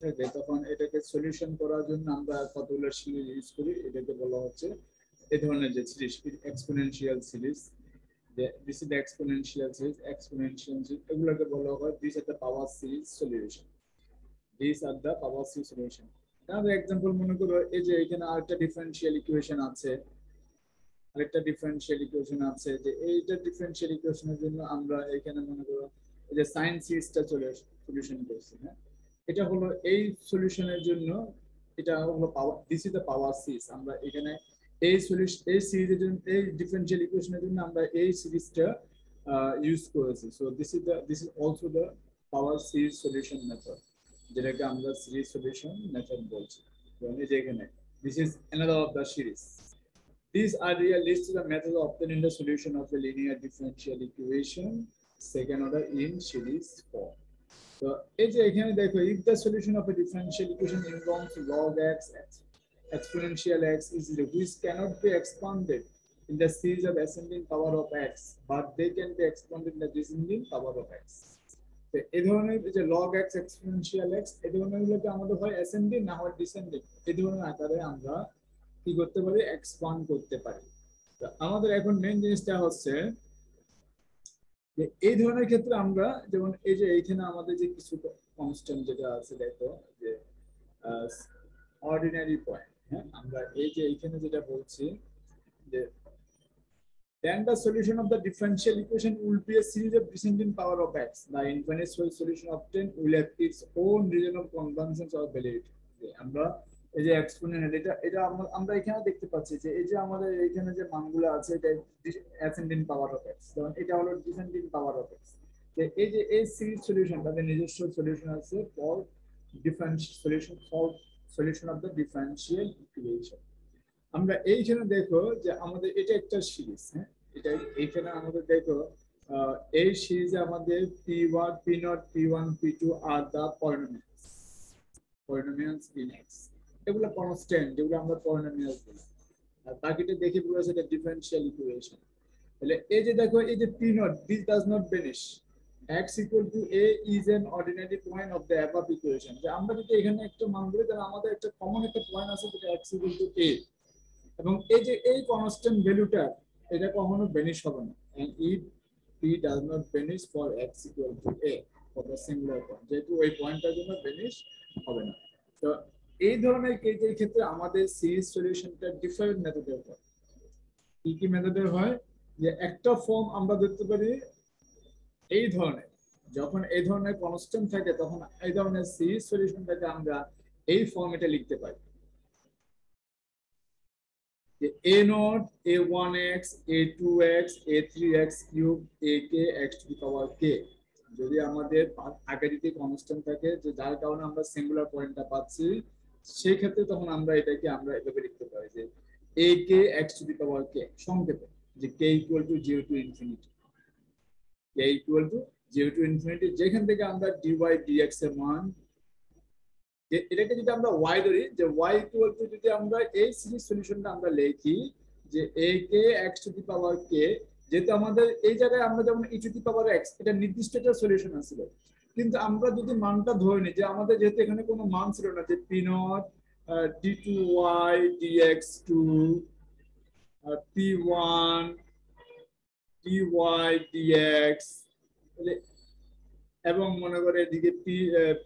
থাকে তখন এটাকে সলিউশন করার জন্য আমরা কতগুলো সিরিজ ইউজ করি, এটাকে বলা হচ্ছে এই ধরনের যে series exponential series. This is exponential series, exponential series এগুলোকে বলা হয় this are the power series solution. This are the power series solution. তাহলে এক্সাম্পল মনে করো এই যে এখানে আরেকটা ডিফারেনশিয়াল ইকুয়েশন আছে, আরেকটা ডিফারেনশিয়াল ইকুয়েশন আছে যে এইটা ডিফারেনশিয়াল ইকুয়েশনের জন্য আমরা এখানে মনে করো এই যে সাইন সিরিজটা চলে সলিউশন করছি, হ্যাঁ এটা হলো এই সলিউশনের জন্য, এটা হলো power, this is the power series. আমরা এখানে এই সলিউশন এই সিরিজের জন্য এই ডিফারেনশিয়াল ইকুয়েশনের জন্য আমরা এই সিরিজটা ইউজ করেছি। So this is also the power series solution method, যেটাকে আমরা সিরিজ সলিউশন মেথড বলছি। এই যে এখানে this is another of the series. These are the list of the methods obtaining the solution of a linear differential equation second order in series form. So, if the solution of a differential equation involves log x, exponential x is which cannot be expanded in the series of ascending power of x, but they can be expanded in the descending power of x. তো এই ধরনের যে log x, exponential x এই ধরনের গুলোকে আমাদের হয় ascending না হয় ডিসেন্ডিং, এই ধরনের আকারে আমরা কি করতে পারি, এক্সপান্ড করতে পারি। তো আমাদের এখন মেইন জিনিসটা হচ্ছে যে এই ধরনের ক্ষেত্রে আমরা যেমন এই যে এইখানে আমাদের যে কিছু কনস্ট্যান্ট যেটা আছে দেখো যে অর্ডিনারি পয়েন্ট, হ্যাঁ আমরা এই যে এইখানে যেটা বলছি যে then the solution of the differential equation will be a series of descending power of x. The infinite solution obtained will have its own region of convergence or validity. আমরা এই যে এক্সপোনেন্ট এটা এটা আমরা এখানে দেখতে পাচ্ছি যে এই যে আমাদের এখানে যে মানগুলো আছে এটা অ্যাসেন্ডিং পাওয়ার অফ x, কারণ এটা হলো ডিসেন্ডিং পাওয়ার অফ x। এই যে এই সিরিজ সলিউশন তাদের নিজস্ব সলিউশন আছে for differential solution, for solution of the differential equation. আমরা এইখানে দেখো যে আমাদের এটা একটা সিরিজ, হ্যাঁ এটা এইখানে আমাদের দেখো এই সিরিজে আমাদের p1 p0 p1 p2 আর দা পলিনোমিয়ালস ইন x, এগুলো কনস্ট্যান্ট যেগুলো আমরা পলিনোমিয়ালস বলি। আর বাকিটা দেখে পুরো সেটা ডিফারেনশিয়াল ইকুয়েশন। তাহলে এই যে দেখো এই যে p0 this does not vanish, x equal to a is an ordinary point of the above equation। যে আমরা যদি এখানে একটা মান বলি তাহলে আমাদের একটা কমন একটা পয়েন্ট আছে যেটা x equal to a, এবং এই যে এই কনস্ট্যান্ট ভ্যালুটা এটা কখনো ভ্যানিশ হবে না। and if p does not vanish for x equal to a for the singular point, যেহেতু ওই পয়েন্টটার জন্য ভ্যানিশ হবে না। তো এই ধরনের কেসের ক্ষেত্রে আমাদের সিরিজ সলিউশনটা ডিফারেন্ট মেথডের হয়। কি কি মেথডের হয়, যে একটা ফর্ম আমরা দেখতে পারি এই ধরনের, যখন এই ধরনের কনস্ট্যান্ট থাকে তখন এই ধরনের সিরিজ সলিউশনটাকে আমরা এই ফর্মেটে লিখতে পারি যে a naught a1x a2x a3x cube ak x to the power k। যদি আমাদের আগে যদি কনস্ট্যান্ট থাকে যে যার কারণে আমরা সিঙ্গুলার পয়েন্টটা পাচ্ছি, সেই ক্ষেত্রে তখন আমরা এটাকে আমরা এভাবে লিখতে পারি যে ak x to the power k, সংক্ষেপে যে k equal to 0 to infinity, k equal to 0 to infinity, যেখান থেকে আমরা dy dx এর মান, এটাকে যদি আমরা y ধরি যে y ইকুয়াল টু, যদি আমরা এই সিরিজ সলিউশনটা আমরা লিখি যে a K x to the power k, যেহেতু আমাদের এই জায়গায় আমরা যেমন e two the power x এটা নির্দিষ্ট একটা সলিউশন আছিল, কিন্তু আমরা যদি মানটা ধরে নিই যে আমাদের যেহেতু এখানে কোনো মান ছিল না যে p not d2y dx2 p1 dy dx, এবং মনে করে এদিকে p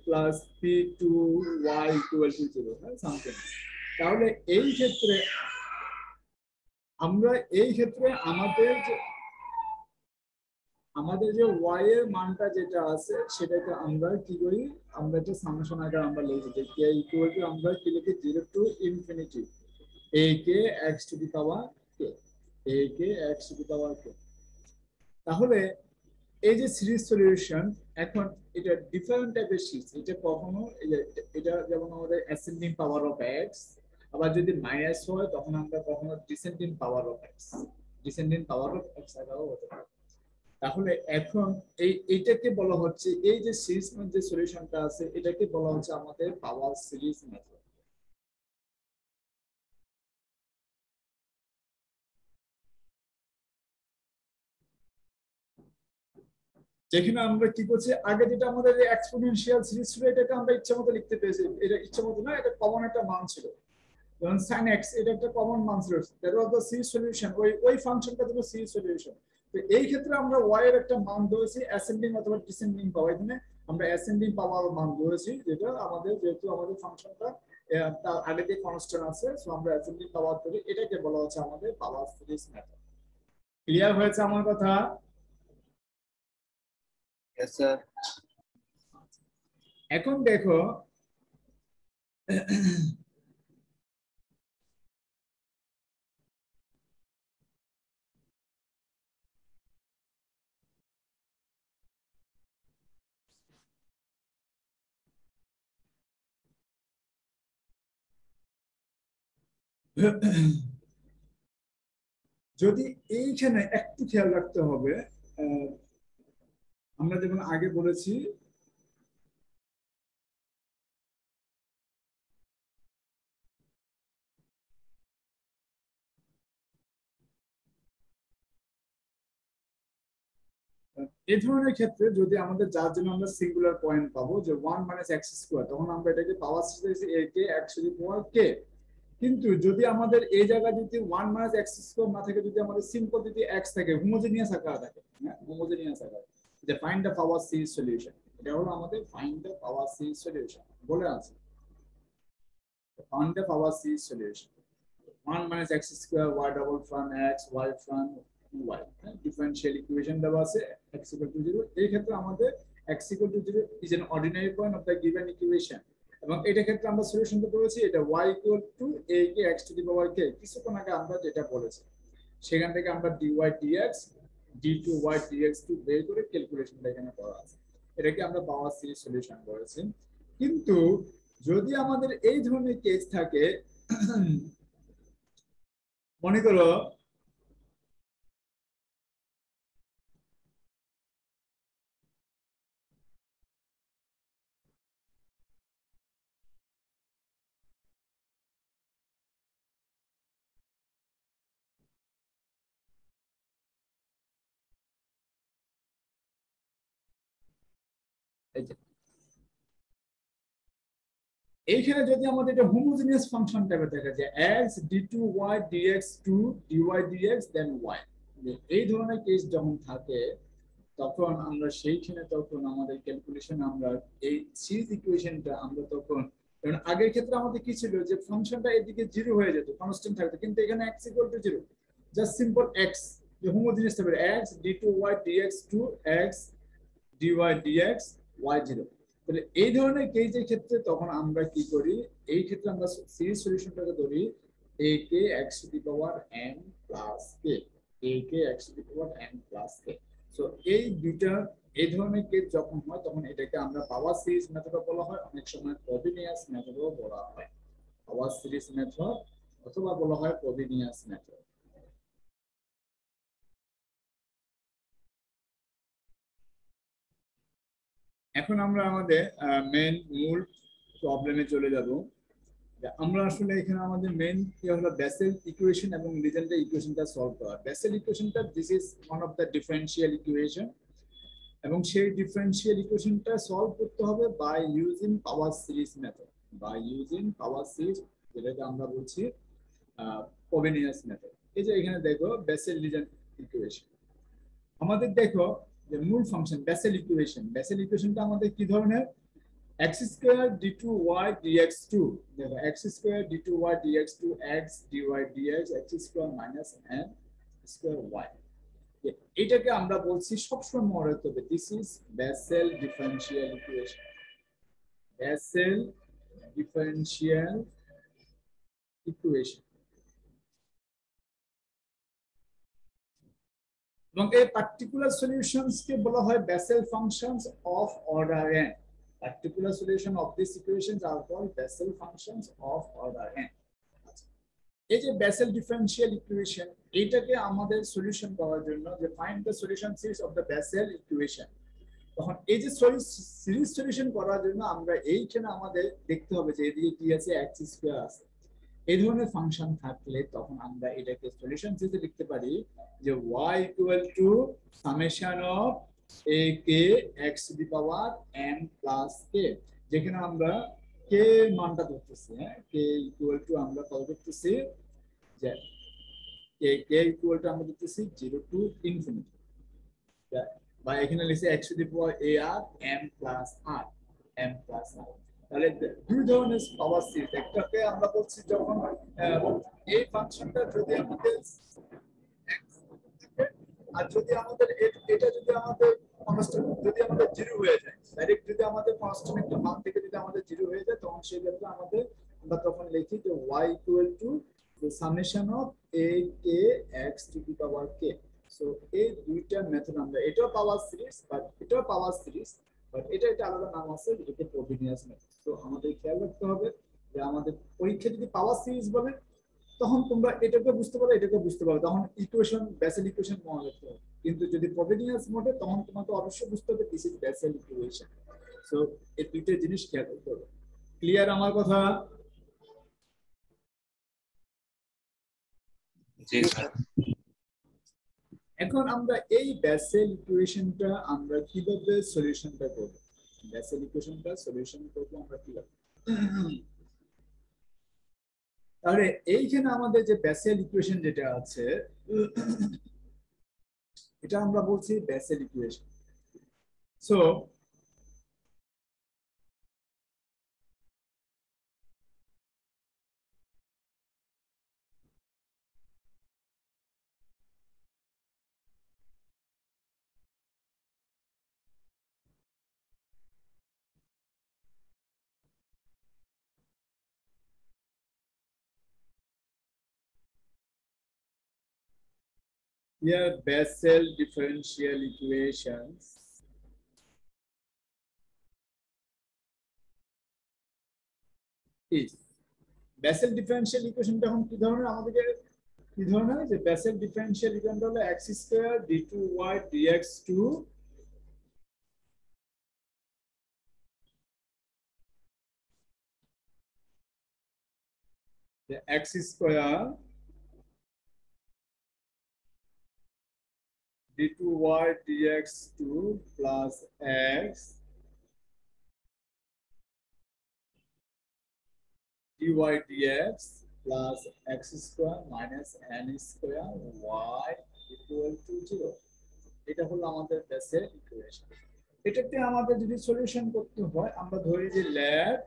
plus p2y equal to 0, হ্যাঁ সামথিং। তাহলে এই ক্ষেত্রে আমরা এই ক্ষেত্রে আমাদের যে y এর মানটা যেটা আছে সেটাকে আমরা কি করি, আমরা একটা সামেশন আকারে আমরা লিখি যে k ইকুয়াল টু, আমরা কি লিখি 0 to infinity a K x to the power k, a K x to the power k। তাহলে এই যে সিরিজ সলিউশন, এখন এটা ডিফারেন্ট টাইপের সিরিজ, এটা কখনো এটা যেমন আমাদের অ্যাসেন্ডিং পাওয়ার অফ এক্স, আবার যদি মাইনাস হয় তখন আমরা কখনো descending power of x, descending power of x আকারও হতে পারে। তাহলে এখন এইটাকে বলা হচ্ছে, এই যে সিরিজ যে সলিউশনটা আছে এটাকে বলা হচ্ছে আমাদের পাওয়ার সিরিজ মেথড। যেখানে আমরা কি করছি, আগে যেটা আমাদের এক্সপোনেনশিয়াল সিরিজ ছিল এটাকে আমরা ইচ্ছা মতো লিখতে পেরেছি, এটা ইচ্ছা মতো না, এটা কমন একটা মান ছিল। যেমন sin x এটা একটা কমন মান ছিল, that was the series solution, ওই ফাংশনটা ছিল সিরিজ সলিউশন। তো এই ক্ষেত্রে আমরা y এর একটা মান ধরেছি অ্যাসেন্ডিং অথবা ডিসেন্ডিং পাওয়ার, এখানে আমরা অ্যাসেন্ডিং পাওয়ার মান ধরেছি, যেটা আমাদের যেহেতু আমাদের ফাংশনটা তার আগে যে কনস্ট্যান্ট আছে, সো আমরা অ্যাসেন্ডিং পাওয়ার ধরি, এটাকে বলা হচ্ছে আমাদের পাওয়ার সিরিজ মেথড। ক্লিয়ার হয়েছে আমার কথা? Yes sir. এখন দেখো যদি এইখানে একটু খেয়াল রাখতে হবে, আমরা যেমন আগে বলেছি এই ধরনের ক্ষেত্রে যদি আমাদের যার জন্য আমরা সিঙ্গুলার পয়েন্ট পাবো যে 1 মাইনাস এক্স স্কোয়ার, তখন আমরা এটাকে power series a k x to the power k. কিন্তু যদি আমাদের এই জায়গায় যদি 1 মাইনাস এক্স স্কোয়ার না থাকে, যদি আমাদের সিম্পল যদি এক্স থাকে, হোমোজেনিয়াস আকারে থাকে, হ্যাঁ হোমোজেনিয়াস আকারে, যে find the power series solution, এটা হলো আমাদের find the power series solution বলে আছে। Find the power series solution 1 minus x square y double from x y from y, differential equation দেওয়া আছে x equal to 0, এই ক্ষেত্রে আমাদের x equal to 0 is an ordinary point of the given equation, এবং এটা ক্ষেত্রে আমরা সলিউশনটা করেছি এটা y equal to a K x to the power k, কিছুক্ষণ আগে আমরা যেটা বলেছি সেখান থেকে আমরা dy dx d2y dx2 বের করে ক্যালকুলেশনটা এখানে করা আছে, এটাকে আমরা পাওয়ার সিরিজ সলিউশন করেছি। কিন্তু যদি আমাদের এই ধরনের কেস থাকে, মনে করো এইখানে যদি আমাদের এটা হোমোজেনিয়াস ফাংশন টাইপের থাকে যে x d2y dx2 dy dx দেন y, এই ধরনের কেস যখন থাকে তখন আমরা সেইখানে তখন আমাদের ক্যালকুলেশন আমরা এই সিরিজ ইকুয়েশনটা আমরা তখন, কারণ আগের ক্ষেত্রে আমাদের কি ছিল যে ফাংশনটা এদিকে 0 হয়ে যেত, কনস্ট্যান্ট থাকতো, কিন্তু এখানে x equal to 0, just simple x, যে হোমোজেনিয়াস টাইপের x d2y dx2 x dy dx y 0। তাহলে এই ধরনের কেসের ক্ষেত্রে তখন আমরা কি করি, এই ক্ষেত্রে আমরা সিরিজ সলিউশনটাকে ধরি a K x to the power n plus k, a K x to the power n plus k। So এই দুইটা এই ধরনের কেস যখন হয় তখন এটাকে আমরা পাওয়ার সিরিজ মেথড বলা হয়, অনেক সময় ফ্রবিনিয়াস মেথডও বলা হয়, পাওয়ার সিরিজ মেথড অথবা বলা হয় ফ্রবিনিয়াস মেথড। এখন আমরা আমাদের মেন মূল প্রবলেমে চলে যাব। আমরা আসলে এখানে আমাদের মেইন কি হলো বেসেল ইকুয়েশন এবং লিজেন্ডার ইকুয়েশনটা সলভ করা। বেসেল ইকুয়েশনটা this is one of the differential equation, এবং সেই ডিফারেনশিয়াল ইকুয়েশনটা সলভ করতে হবে by using power series method, by using power series, যেটাকে আমরা বলছি ফ্রবিনিয়াস মেথড। এই যে এখানে দেখো বেসেল লিজেন্ডার ইকুয়েশন, আমাদের দেখো যে মূল ফাংশন বেসেল ইকুয়েশন, বেসেল ইকুয়েশনটা আমাদের কি ধরনের, x square d2y dx2, দেখো x square d2y dx2 x dy dx x square minus n square y, এটাকে আমরা বলছি সবসময় মনে রাখতে হবে this is Bessel differential equation, Bessel differential equation. এবং এই পার্টিকুলার সলিউশনস কে বলা হয় Bessel functions of order n, particular solution of these equations are called Bessel functions of order n। এই যে বেসেল ডিফারেনশিয়াল ইকুয়েশন, এইটাকে আমাদের সলিউশন করার জন্য যে find the solution series of the Bessel equation, তখন এই যে সিরিজ সলিউশন করার জন্য আমরা এইখানে আমাদের দেখতে হবে যে এদিকে কি আছে, x স্কয়ার আছে, এই ধরনের ফাংশন থাকলে তখন আমরা এটাকে সলিউশন সিরিজে লিখতে পারি যে y equal to summation of a k x to the power m plus k, যেখানে আমরা কে মানটা ধরতেছি, হ্যাঁ কে ইকুয়াল টু আমরা কত করতেছি যে কে ইকুয়াল টু আমরা ধরতেছি 0 টু ইনফিনিটি, বা এখানে লিখছি x to the power a r m plus r, m plus r। তাহলে দুই ধরনের পাওয়ার সিরিজ, একটাকে আমরা বলছি যখন এই ফাংশনটা যদি আমাদের আর যদি আমাদের এটা যদি আমাদের কনস্ট্যান্ট যদি আমাদের জিরো হয়ে যায়, ডাইরেক্ট যদি আমাদের কনস্ট্যান্ট একটা মান থেকে যদি আমাদের জিরো হয়ে যায়, তখন সেই ক্ষেত্রে আমাদের আমরা তখন লিখি যে y equal to the summation of a k x to the power k। So এই দুইটা মেথড আমরা, এটাও পাওয়ার সিরিজ বাট এটাও পাওয়ার সিরিজ, বাট এটা একটা আলাদা নাম আছে, এটাকে ফ্রবিনিয়াস মেথড। তো আমাদের খেয়াল রাখতে হবে যে আমাদের পরীক্ষা যদি পাওয়ার সিরিজ বলে, তখন তোমরা এটাকে বুঝতে পারো, এটাকে বুঝতে পারো, তখন ইকুয়েশন বেসেল ইকুয়েশন মনে রাখতে হবে। কিন্তু যদি ফ্রবিনিয়াস মোডে, তখন তোমাকে অবশ্যই বুঝতে হবে this is Bessel equation. So এই দুইটা জিনিস খেয়াল করতে হবে। ক্লিয়ার আমার কথা? জি স্যার। এখন আমরা এই বেসেল ইকুয়েশনটা আমরা কিভাবে সলিউশনটা করব, বেসেল ইকুয়েশনটা সলিউশন করব আমরা কিভাবে? তাহলে এইখানে আমাদের যে বেসেল ইকুয়েশন যেটা আছে, এটা আমরা বলছি Bessel equation. So here Bessel differential equations is Bessel differential equation তখন কি ধরনের আমাদেরকে কি ধরনের যে Bessel differential equation হলো x square d2y dx2 the x square d2y dx2 plus x dy dx plus x square minus n square y equal to 0। এটা হলো আমাদের বেসেল ইকুয়েশন। এটাতে আমাদের যদি সলিউশন করতে হয়, আমরা ধরি যে লেট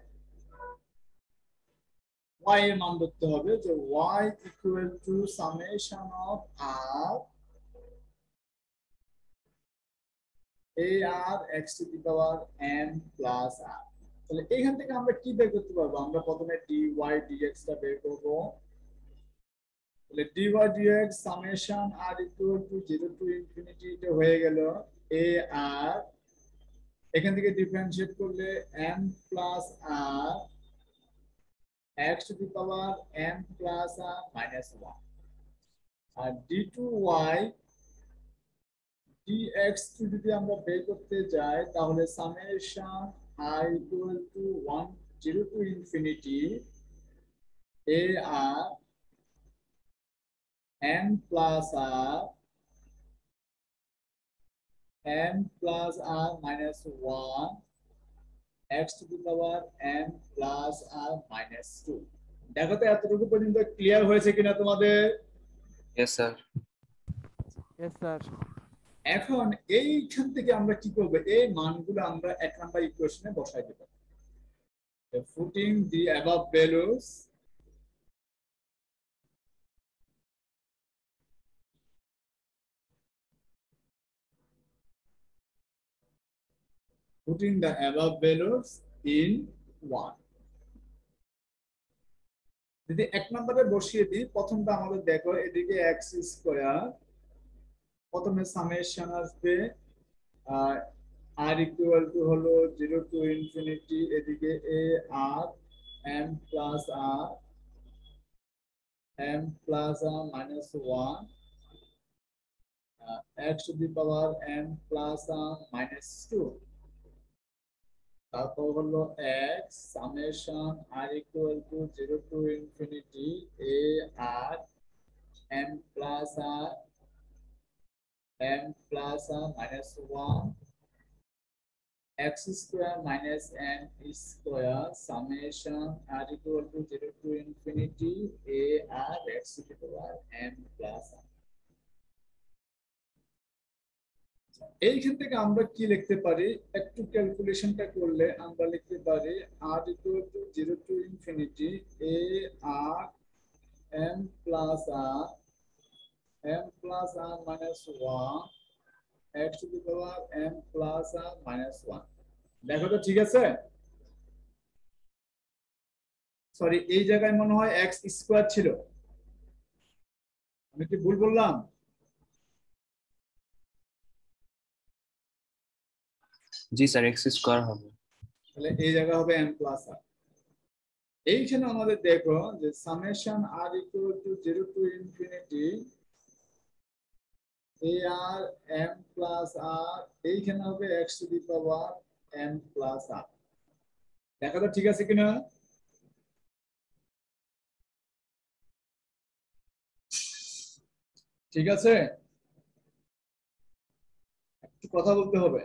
y এর মান ধরতে হবে যে y equal to summation of r a r x to the power n plus r। তাহলে এখান থেকে আমরা কি বের করতে পারবো? আমরা প্রথমে dy dx টা বের করব। তাহলে dy dx summation r equal to 0 to infinity, এটা হয়ে গেল a r, এখান থেকে ডিফারেন্সিয়েট করলে n plus r x to the power n plus r minus 1, R d2y dx যদি আমরা বের করতে যাই, তাহলে summation r equal two 1 0 to infinity a r n plus r n plus r minus 1 x to the power n plus r minus 2। দেখো তো এতটুকু পর্যন্ত ক্লিয়ার হয়েছে কিনা তোমাদের? Yes sir. Yes, sir. এখন এইখান থেকে আমরা কি করব? এই মানগুলো আমরা 1 নাম্বার ইকুয়েশনে বসাই দেব। Putting the above values in 1। যদি 1 নম্বরে বসিয়ে দিই, প্রথমটা আমাদের দেখো এদিকে x স্কয়ার, প্রথমে সামেশন আসবে r ইকুয়াল টু হলো 0 টু ইনফিনিটি, এদিকে a r m plus r minus 1 x to the power n plus r minus 2। তারপর হলো x summation r equal to 0 to infinity a r m plus r m plus minus 1 x square minus n square summation r equal to 0 to infinity a r x to the power m plus r. এইখান থেকে আমরা কি লিখতে পারি, একটু ক্যালকুলেশনটা করলে আমরা লিখতে পারি r equal to 0 to infinity a r m plus r minus 1 x to the power m plus r minus 1. দেখো তো ঠিক আছে? সরি, এই জায়গায় মনে হয় x স্কয়ার ছিল, আমি কি ভুল বললাম? জি স্যার, এক্স স্কয়ার হবে। তাহলে এই জায়গা হবে m plus r। এইখানে আমাদের দেখো যে summation r equal to 0 to infinity ar m plus r, এইখানে হবে x to the power m plus r। দেখা তো ঠিক আছে কিনা? ঠিক আছে, একটু কথা বলতে হবে।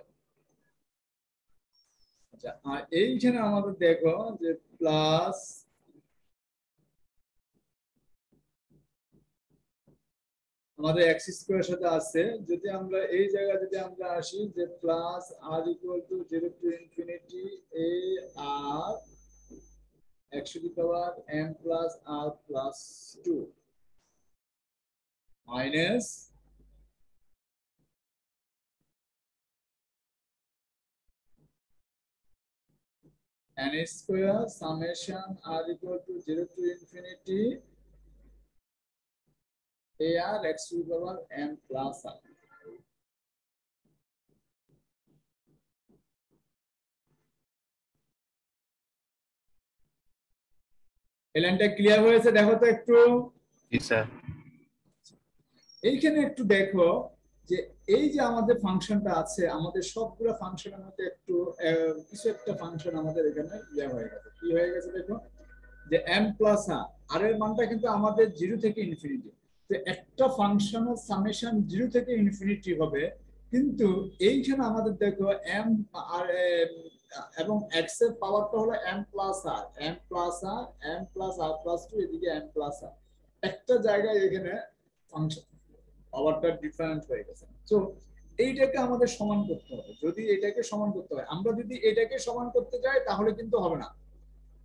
আচ্ছা, আর এইখানে আমাদের দেখো যে প্লাস আমাদের x স্কয়ার সাথে আছে, যদি আমরা এই জায়গায় যদি আমরা আসি যে plus r equal to 0 to infinity a r x to the power m plus r plus 2 minus n square summation r equal to 0 to infinity a r x to the power m plus r। এই লাইনটা clear হয়েছে? দেখো তো একটু। জি sir. এইখানে একটু দেখো যে এই যে আমাদের ফাংশনটা আছে, আমাদের সবগুলো ফাংশনের মধ্যে একটু কিছু একটা ফাংশন আমাদের এখানে হয়ে গেছে। কি হয়ে গেছে দেখো যে m প্লাস r এর মানটা কিন্তু আমাদের 0 থেকে ইনফিনিটি। তো একটা ফাংশনের সামেশন 0 থেকে ইনফিনিটি হবে, কিন্তু এইখানে আমাদের দেখো m আর এবং x এর পাওয়ারটা হলো m plus r m plus r plus 2, এদিকে m প্লাস r। একটা জায়গায় এখানে ফাংশন পাওয়ারটা ডিফারেন্ট হয়ে গেছে। তো এইটাকে আমাদের সমান করতে হবে। যদি এটাকে সমান করতে হয়, আমরা যদি এটাকে সমান করতে যাই তাহলে কিন্তু হবে না।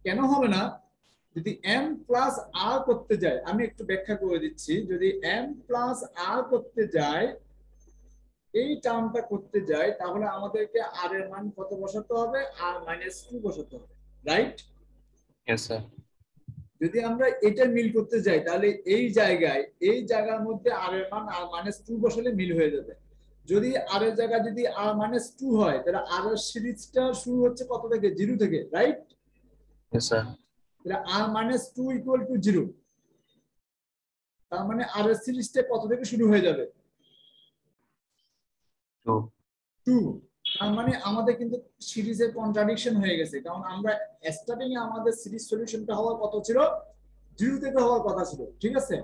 কেন হবে না? যদি m প্লাস r করতে যাই, আমি একটু ব্যাখ্যা করে দিচ্ছি। যদি m প্লাস r করতে যাই, এই টার্মটা করতে যাই, তাহলে আমাদেরকে r এর মান কত বসাতে হবে? r মাইনাস 2 বসাতে হবে, রাইট? Yes sir. যদি আমরা এটা মিল করতে যাই, তাহলে এই জায়গার মধ্যে r এর মান r মাইনাস 2 বসালে মিল হয়ে যাবে। যদি r এর জায়গা যদি r মাইনাস 2 হয়, তাহলে r এর সিরিজটা শুরু হচ্ছে কত থেকে? 0 থেকে, রাইট? Yes sir. তাহলে r মাইনাস 2 ইকুয়াল টু 0। তার মানে r এর সিরিজটা কত থেকে শুরু হয়ে যাবে? 2। তার মানে আমাদের কিন্তু সিরিজের কন্ট্রাডিকশন হয়ে গেছে, কারণ আমরা স্টার্টিং এ আমাদের সিরিজ সলিউশনটা হওয়ার কথা ছিল 0 থেকে হওয়ার কথা ছিল, ঠিক আছে?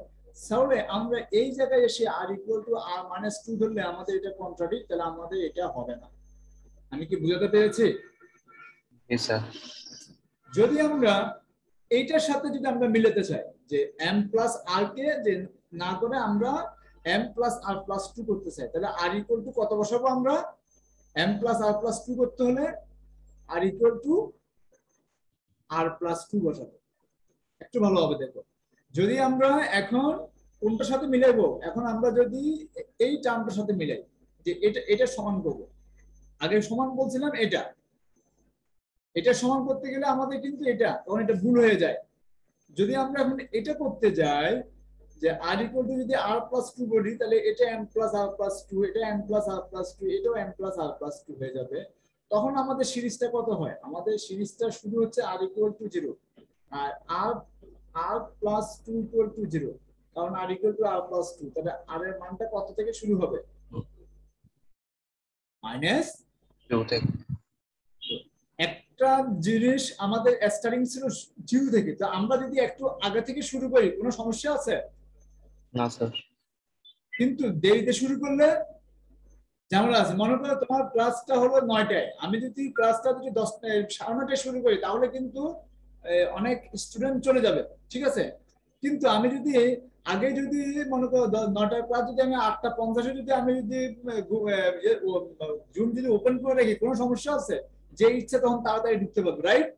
তাহলে আমরা এই জায়গায় এসে r equal to r minus 2 ধরলে আমাদের এটা কন্ট্রাডিক্ট, তাহলে আমাদের এটা হবে না। আমি কি বুঝাতে পেরেছি? Yes sir. যদি আমরা এইটার সাথে যদি আমরা মিলাতে চাই যে m প্লাস r কে যে না করে আমরা m প্লাস r প্লাস 2 করতে চাই, তাহলে r ইকুয়াল টু কত বসাবো আমরা? m প্লাস r প্লাস 2 করতে হলে r equal to r plus 2 বসাবো। একটু ভালো হবে দেখো। যদি আমরা এখন কোনটার সাথে মিলাইবো, এখন আমরা যদি এই টার্মটার সাথে মিলাই যে এটা সমান করব, আগে সমান বলছিলাম এটা সমান করতে গেলে আমাদের কিন্তু এটা, কারণ এটা ভুল হয়ে যায়। যদি আমরা এখন এটা করতে যাই যে r ইকুয়াল টু যদি r প্লাস 2 বলি, তাহলে এটা m প্লাস r প্লাস 2, এটা m প্লাস r প্লাস 2, এটাও m প্লাস r প্লাস 2 হয়ে যাবে। তখন আমাদের সিরিজটা কত হয়? আমাদের সিরিজটা শুরু হচ্ছে r ইকুয়াল টু 0 আর r প্লাস 2 ইকুয়াল টু 0, কারণ r equal to r plus 2। তাহলে r এর মানটা কত থেকে শুরু হবে? মাইনাস 2 থেকে। একটা জিনিস আমাদের স্টার্টিং ছিল 0 থেকে, তো আমরা যদি একটু আগে থেকে শুরু করি কোনো সমস্যা আছে? না স্যার। কিন্তু দেরিতে শুরু করলে ঝামেলা আছে। মনে করো তোমার ক্লাসটা হলো 9টায়, আমি যদি ক্লাসটা যদি 9:30 শুরু করি তাহলে কিন্তু অনেক স্টুডেন্ট চলে যাবে, ঠিক আছে। কিন্তু আমি যদি আগে যদি মনে করো 9টার ক্লাস যদি আমি 8:50 যদি আমি যদি জুম যদি ওপেন করে রাখি, কোনো সমস্যা আছে? যে ইচ্ছে তখন তাড়াতাড়ি ঢুকতে পারবে, রাইট?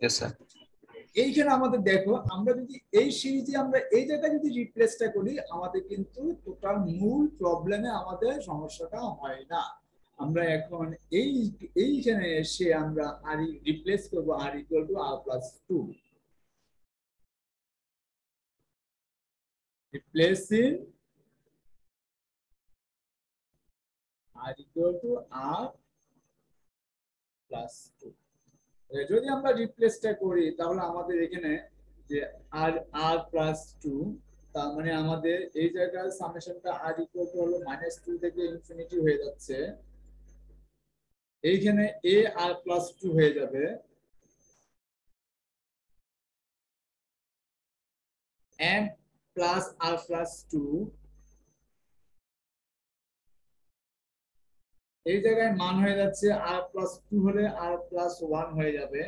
Yes, sir. এইখানে আমাদের দেখো, আমরা যদি এই সিরিজে আমরা এই জায়গায় যদি রিপ্লেসটা করি, আমাদের কিন্তু টোটাল মূল প্রবলেমে আমাদের সমস্যাটা হয় না। আমরা এখন এইখানে এসে আমরা আর রিপ্লেস করব r equal to r plus 2, replacing r equal to r plus 2। যদি আমরা রিপ্লেসটা করি তাহলে আমাদের এখানে যে আর আর প্লাস 2, তার মানে আমাদের এই জায়গায় সামেশনটা আর ইকুয়াল টু হলো -2 থেকে ইনফিনিটি হয়ে যাচ্ছে। এইখানে এ আর প্লাস 2 হয়ে যাবে, এম প্লাস আর প্লাস 2। এই জায়গায় মান হয়ে যাচ্ছে আর প্লাস 2 হলে আর প্লাস 1 হয়ে যাবে।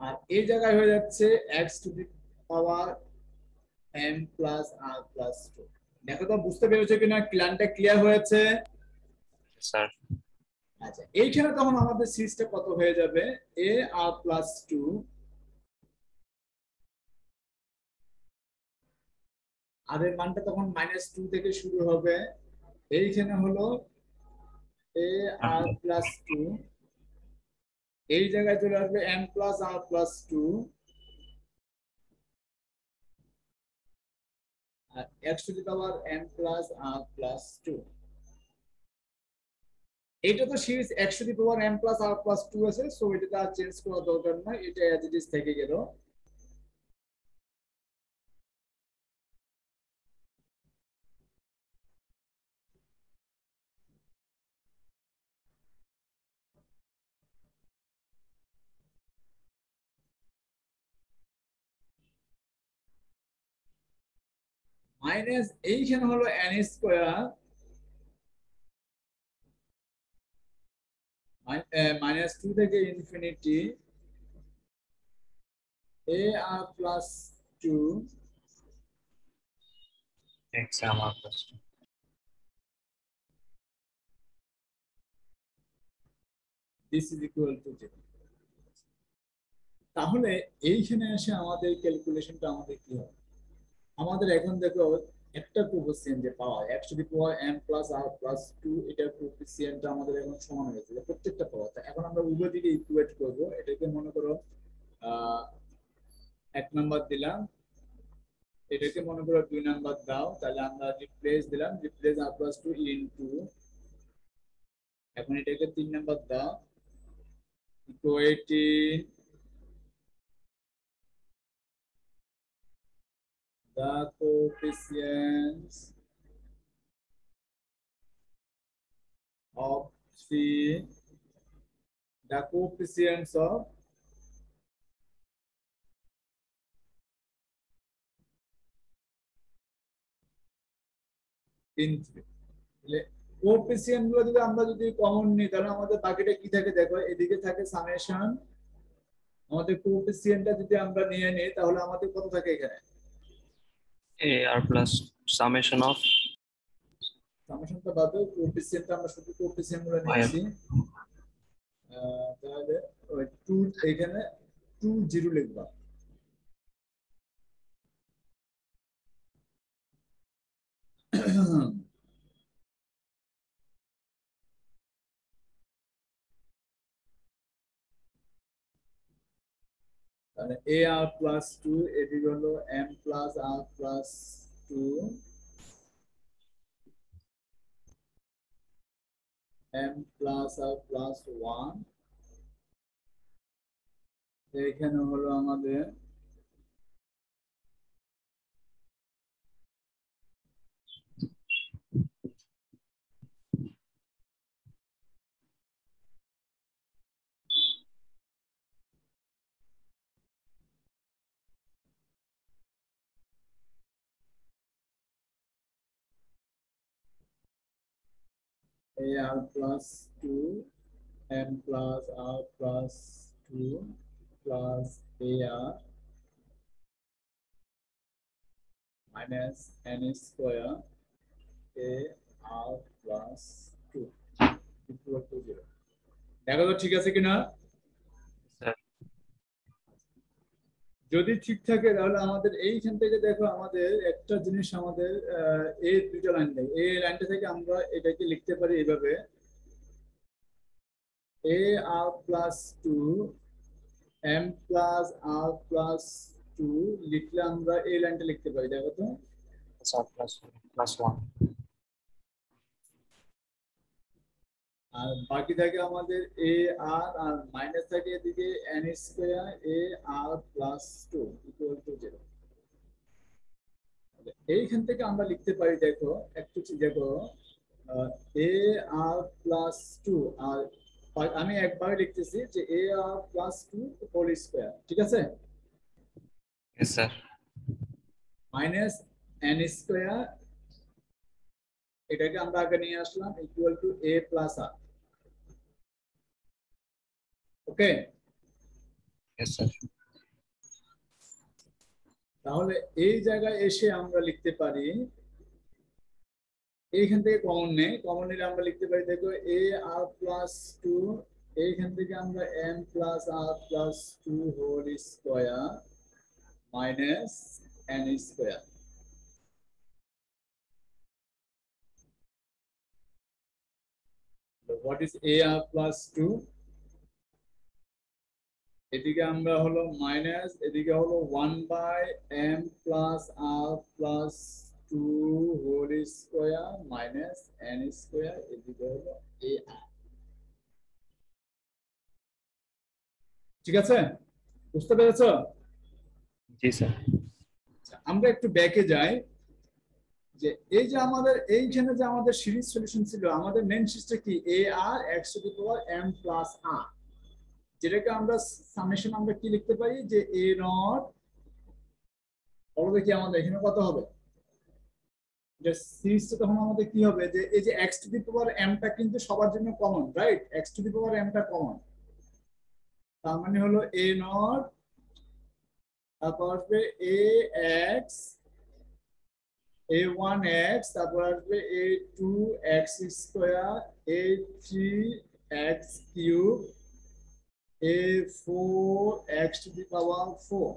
আর এই জায়গায় হয়ে যাচ্ছে x to the power m plus r plus 2। দেখো তো বুঝতে পেরেছো কিনা, প্ল্যানটা ক্লিয়ার হয়েছে? Yes, sir. আচ্ছা, এইখানে তখন আমাদের সিরিজটা কত হয়ে যাবে? এ আর প্লাস 2 আর এর মানটা তখন -2 থেকে শুরু হবে। এইখানে হলো এ আর প্লাস 2, এই জায়গায় চলে আসবে এম প্লাস আর প্লাস 2 আর x to the power m plus r plus 2। এইটা তো সিরিজ x to the power m plus r plus 2 আছে, সো এটা আর চেঞ্জ করার দরকার নাই, এটা অ্যাজ ইট ইজ থেকে গেল। মাইনাস এইখানে হলো এন স্কোয়ার -2 থেকে ইনফিনিটি এ r plus 2 Exam R plus 2. This is equal to 0। তাহলে এইখানে এসে আমাদের ক্যালকুলেশনটা আমাদের কি হবে? আমাদের এখন দেখো একটা কোএফিসিয়েন্ট যে পাওয়া x to the power m plus r plus 2, এটার কোএফিসিয়েন্টটা আমাদের এখন সমান হয়েছে প্রত্যেকটা পাওয়া। এখন আমরা উভয় দিকে ইকুয়েট করব। এটাকে মনে করো 1 নাম্বার দিলাম, এটাকে মনে করো 2 নাম্বার দাও, তাহলে আমরা রিপ্লেস দিলাম, রিপ্লেস আর প্লাস 2 ইনটু, এখন এটাকে 3 নাম্বার দাও, equating the coefficients of the coefficients of coefficient গুলো যদি আমরা যদি কমন নিই তাহলে আমাদের বাকিটা কি থাকে দেখো, এদিকে থাকে সামেশন। আমাদের কোএফিসিয়েন্টটা যদি আমরা নিয়ে নিই তাহলে আমাদের কত থাকে এখানে? A R plus summation of সামেশনটা বাদে কোএফিসিয়েন্টটা আমরা শুধু কোএফিসিয়েন্ট গুলো I নিচ্ছি। তাহলে ওই 2 এখানে 2 0 লিখবা। তাহলে এ আর প্লাস 2, এদিকে হলো M plus r plus 2, M plus r plus 1, এখানে হলো আমাদের AR plus 2 M plus R plus 2 plus AR minus N square AR plus 2 equal to 0. দেখো তো ঠিক আছে কিনা? স্যার যদি ঠিক থাকে তাহলে আমাদের এইখান থেকে দেখো আমাদের একটা জিনিস আমাদের এই দুটো লাইন থেকে এই লাইনটা থেকে আমরা এটাকে লিখতে পারি এইভাবে AR plus 2 M plus R plus 2 লিখলে আমরা এই লাইনটা লিখতে পারি দেখো তো স্যার প্লাস 1 আর বাকি থাকে আমাদের AR আর মাইনাস থাকে এদিকে N square AR plus 2 equal to 0 এইখান থেকে আমরা লিখতে পারি দেখো একটু দেখো AR plus 2 আর আমি একবারে লিখতেছি যে AR plus 2 হোল স্কয়ার ঠিক আছে yes sir minus N square এটাকে আমরা আগে নিয়ে আসলাম equal to A plus R okay yes sir তাহলে এই জায়গায় এসে আমরা লিখতে পারি এইখান থেকে কমন নেই কমন নিলে আমরা লিখতে পারি দেখো AR plus 2 এইখান থেকে আমরা M plus R plus 2 whole square minus N square what is AR plus 2 এদিকে আমরা হলো মাইনাস এদিকে হলো 1 by M plus R plus 2 whole square minus N square এদিকে হলো AR ঠিক আছে বুঝতে পেরেছো জি স্যার আমরা একটু ব্যাকে যাই যে এই যে আমাদের এইখানে যে আমাদের সিরিজ সলিউশন ছিল আমাদের মেইন সিস্টেম কি AR x to the power M plus R যেটাকে আমরা সামেশন আমরা কি লিখতে পারি যে A নট বলো দেখি আমাদের এখানে কত হবে যে সিরিজটা তখন আমাদের কি হবে যে এই যে x to the power M টা কিন্তু সবার জন্য common right x to the power M টা কমন তার মানে হলো A নট তারপর আসবে AX A1x তারপর আসবে A2x square A3x cube A4x to the power 4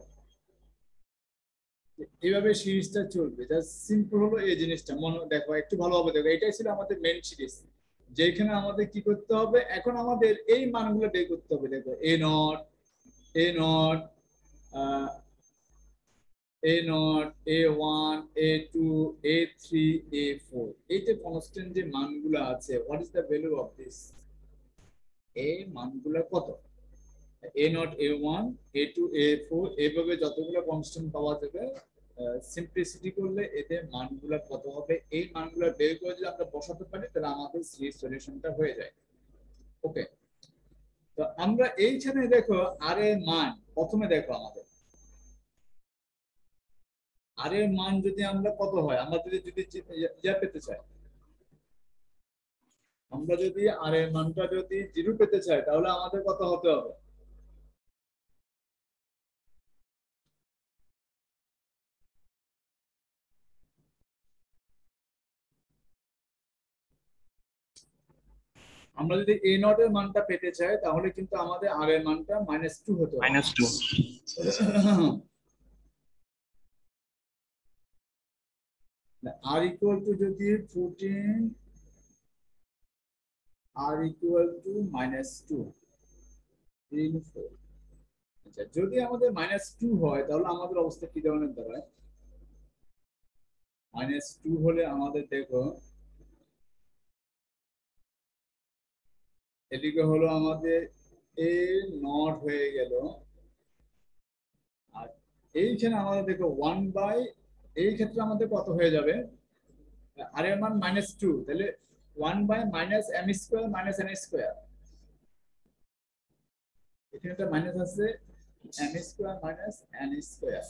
এইভাবে সিরিজটা চলবে জাস্ট সিম্পল হলো এই জিনিসটা মনে দেখো একটু ভালোভাবে দেখো এটাই ছিল আমাদের মেইন সিরিজ যেখানে আমাদের কি করতে হবে এখন আমাদের এই মানগুলো বের করতে হবে দেখো A0 A1 A2 A3 A4 এই যে কনস্ট্যান্ট যে মানগুলো আছে what is the value of this এই মানগুলো কত A0 A1 A2 A4 এইভাবে যতগুলো কনস্ট্যান্ট পাওয়া যাবে সিম্পলিসিটি করলে এদের মানগুলো কত হবে এই মানগুলো বের করে যদি আমরা বসাতে পারি তাহলে আমাদের সিরিজ সলিউশনটা হয়ে যায় ওকে তো আমরা এইখানে দেখো আর এর মান প্রথমে দেখো আমাদের আর এর মান যদি আমরা কত হয় আমরা যদি ইয়া পেতে চাই আমরা যদি আর এর মানটা যদি 0 পেতে চাই তাহলে আমাদের কত হতে হবে আমরা যদি A0 এর মানটা পেতে চাই তাহলে কিন্তু আমাদের আর এর মানটা -2 হতে হবে -2 আর ইকুয়াল টু যদি 14 আর ইকুয়াল টু -2 3 4 আচ্ছা যদি আমাদের -2 হয় তাহলে আমাদের অবস্থা কি ধরনের দাঁড়ায় -2 হলে আমাদের দেখো এদিকে হলো আমাদের A0 হয়ে গেল আর এইখানে আমাদের দেখো 1 বাই এই ক্ষেত্রে আমাদের কত হয়ে যাবে আর এর মান -2 তাহলে 1 by -m square -n square এখানে একটা মাইনাস আছে m স্কয়ার -n স্কয়ার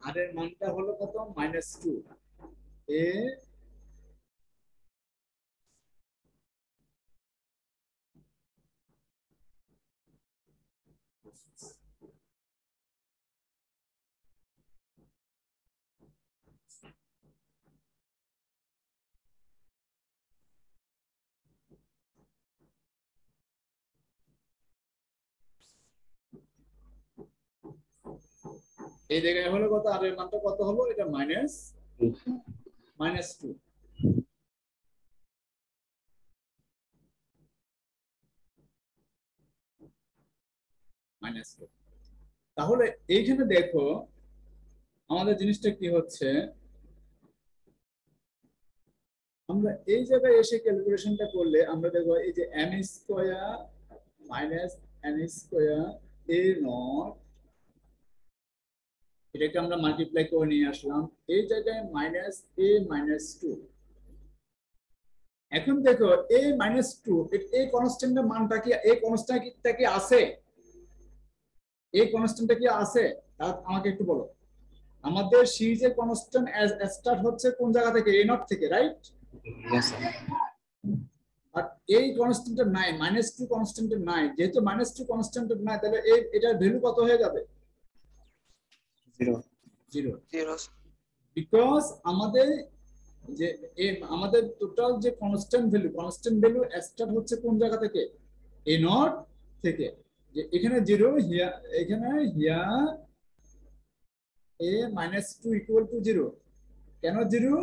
আর এর মানটা হলো কত -2 a এই জায়গায় হলো কত, আর এর মানটা কত হলো, এটা মাইনাস 2 -2। তাহলে এইখানে দেখো আমাদের জিনিসটা কি হচ্ছে, আমরা এই জায়গায় এসে ক্যালকুলেশনটা করলে আমরা দেখবো এই যে m square minus n square a not, এটাকে আমরা মাল্টিপ্লাই করে নিয়ে আসলাম এই জায়গায় মাইনাস a -2। এখন দেখো a -2 এই কনস্ট্যান্টের মানটা কি, এই কনস্ট্যান্টটা কি আছে, এই কনস্ট্যান্টটা কি আছে তা আমাকে একটু বলো। আমাদের সিরিজের কনস্ট্যান্ট স্টার্ট হচ্ছে কোন জায়গা থেকে, a নট থেকে, রাইট? Yes, sir. আর এই কনস্ট্যান্টটা নাই, -2 কনস্ট্যান্টটা নাই, যেহেতু -2 কনস্ট্যান্টটা নাই তাহলে এটার ভ্যালু কত হয়ে যাবে? 0. 0। Zero. বিকজ আমাদের যে আমাদের টোটাল যে কনস্ট্যান্ট ভ্যালু স্টার্ট হচ্ছে কোন জায়গা থেকে, a নট থেকে। যে এখানে 0, হিয়ার এখানে হিয়ার a -2 = 0। কেন 0?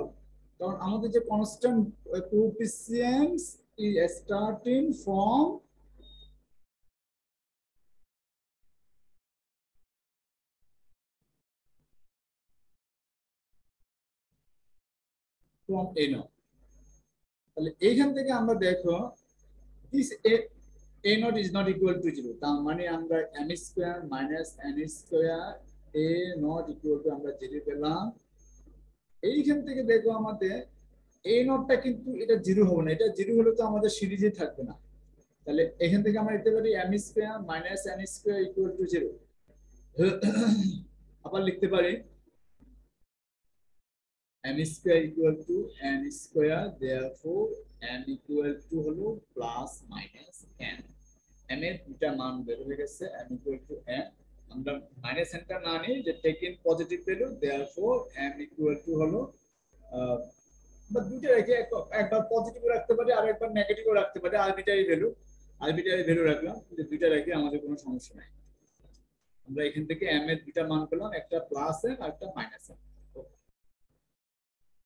কারণ আমাদের যে constant coefficients is starting from a naught. তাহলে এইখান থেকে আমরা দেখো this a naught is not equal to 0, তার মানে আমরা m square minus n square a naught equal to আমরা 0 পেলাম। এইখান থেকে দেখো আমাদের a নটটা কিন্তু এটা 0 হবে না, এটা 0 হলে তো আমাদের সিরিজে থাকবে না। তাহলে এখান থেকে আমরা লিখতে পারি m square minus n square equal to 0। আবার লিখতে পারি m square equal to n square, therefore m equal to হলো প্লাস মাইনাস n। m এর দুটো মান বের হয়ে গেছে, m ইকুয়াল টু n। আমরা মাইনাস n টা না নিই, যে take in positive value, therefore m equal to হলো বা দুটো রেখে একবার পজিটিভ রাখতে পারি আর একবার নেগেটিভ রাখতে পারি, আরবিটারি ভ্যালু রাখলাম, কিন্তু দুটো রেখে আমাদের কোনো সমস্যা নাই। আমরা এখান থেকে m এর দুটো মান পেলাম, একটা প্লাস n আর একটা মাইনাস n।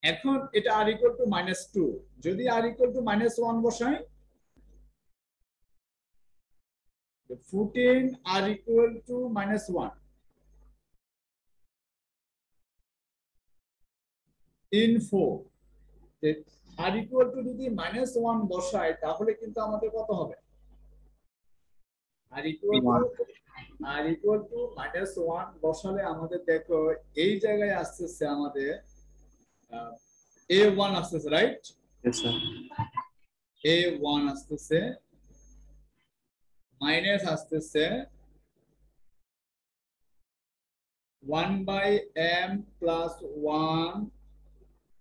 এখন এটা r ইকুয়াল টু -2, যদি r ইকুয়াল টু -1 বসাই, 14 r equal two -1 in 4, r equal two যদি -1 বসাই তাহলে কিন্তু আমাদের কত হবে, r ইকুয়াল টু -1 বসালে আমাদের দেখো এই জায়গায় আসতেছে আমাদের a1 আসতেছে, রাইট? Yes, sir. a1 আসতেছে, মাইনাস আসতেছে 1/m plus 1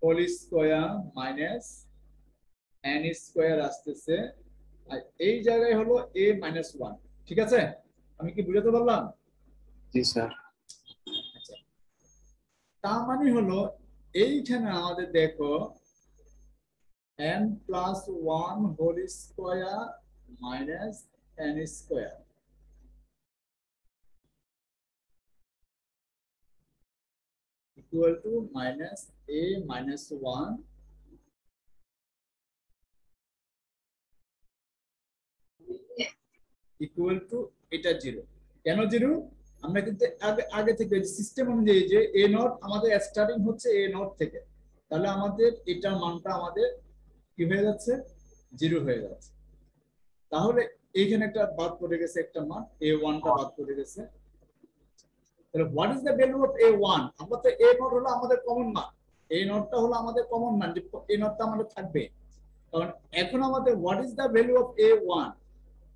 whole square minus n square আসতেছে, আর এই জায়গায় হলো a -1। ঠিক আছে, আমি কি বুঝাতে পারলাম? জি স্যার। আচ্ছা, তার মানে হলো এইখানে আমাদের দেখো m plus 1 whole square minus n square equal to minus a -1 equal to এটা 0। কেন 0? আমরা কিন্তু আগে থেকে সিস্টেম অনুযায়ী যে a নট আমাদের স্টার্টিং হচ্ছে a নট থেকে, তাহলে আমাদের এটার মানটা আমাদের কি হয়ে যাচ্ছে, 0 হয়ে যাচ্ছে। তাহলে এইখানে একটা বাদ পড়ে গেছে, একটা মান a1 টা বাদ পড়ে গেছে। তাহলে what is the value of a1? আমরা তো a নট হলো আমাদের কমন মান, a নটটা হলো আমাদের কমন মান, যে a নটটা আমাদের থাকবে। কারণ এখন আমাদের what is the value of a1,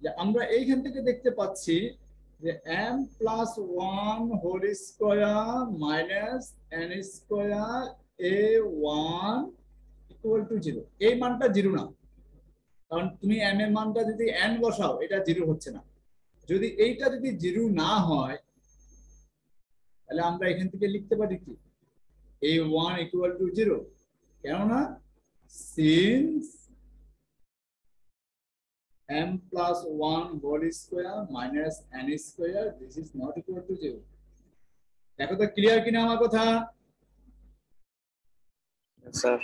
যে আমরা এইখান থেকে দেখতে পাচ্ছি যে m plus 1 whole square minus n square a1 equal to 0। এই মানটা 0 না, কারণ তুমি m এর মানটা যদি n বসাও এটা 0 হচ্ছে না। যদি এইটা যদি 0 না হয় তাহলে আমরা এখান থেকে লিখতে পারি কি a1 equal to 0, কেননা since m plus 1 whole square minus n square this is not equal to 0. দেখো তো ক্লিয়ার কিনা আমার কথা? স্যার।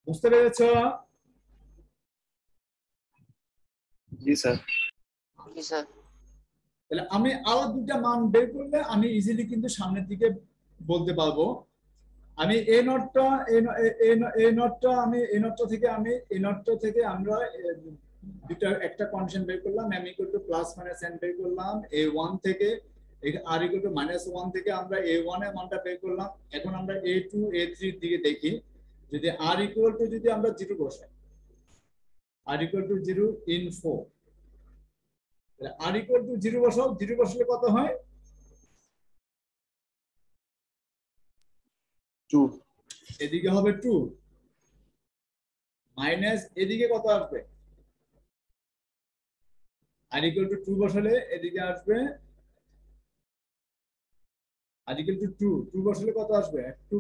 বুঝতে পেরেছো? জি স্যার। জি স্যার। তাহলে আমি আরো দুটো মান বের করলে আমি ইজিলি কিন্তু সামনের দিকে বলতে পারবো। আমি এ নটটা থেকে আমরা দুটো একটা কন্ডিশন বের করলাম, m equal to plus minus n বের করলাম, a1 থেকে r equal to -1 থেকে আমরা a1 এর মানটা বের করলাম। এখন আমরা a2 a3 এর দিকে দেখি, যদি r equal to যদি আমরা 0 বসাই, r equal to 0 in 4, তাহলে r equal to 0 বসাও, 0 বসালে কত হয়? 2 এদিকে হবে 2 মাইনাস এদিকে কত আসবে? r equal to 2 বসালে এদিকে আসবে r equal to 2 বসালে কত আসবে? 2।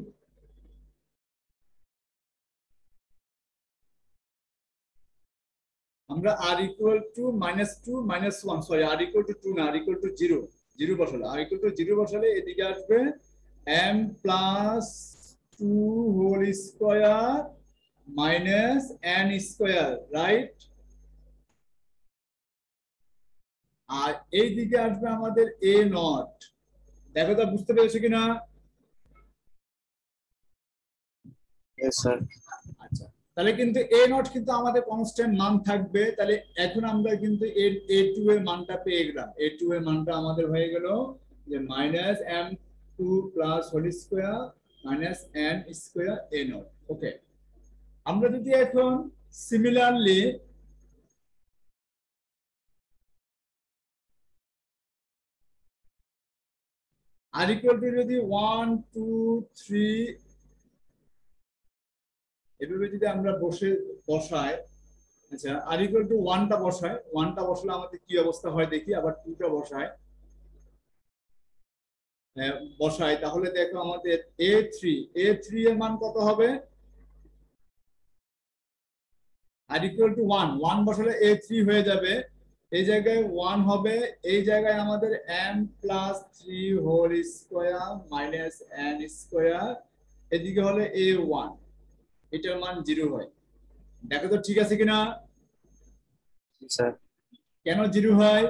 আমরা r equal to -2 -1 sorry r equal to 2 না r equal to 0 বসালে r equal to 0 বসালে এদিকে আসবে m plus 2 whole square minus n square, right? আর এই দিকে আসবে আমাদের a নট। দেখো তো বুঝতে পেরেছো কিনা? Yes sir. আচ্ছা, তাহলে কিন্তু a নট কিন্তু আমাদের কনস্ট্যান্ট মান থাকবে। তাহলে এখন আমরা কিন্তু এর a2 এর মানটা পেয়ে গেলাম। a2 এর মানটা আমাদের হয়ে গেল যে -m2 plus whole square minus n square a naught. Okay, আমরা যদি এখন সিমিলারলি r equal to যদি 1 2 3 এভাবে যদি আমরা বসাই, আচ্ছা r equal to 1টা বসাই, 1টা বসালে আমাদের কি অবস্থা হয় দেখি, আবার 2টা বসাই, তাহলে দেখো আমাদের a3 এর মান কত হবে? r equal to 1 বসালে a3 হয়ে যাবে, এই জায়গায় 1 হবে, এই জায়গায় আমাদের m plus 3 whole square minus n square, এদিকে হলে a1, এটার মান 0 হয়। দেখো তো ঠিক আছে কিনা? জি স্যার। কেন 0 হয়?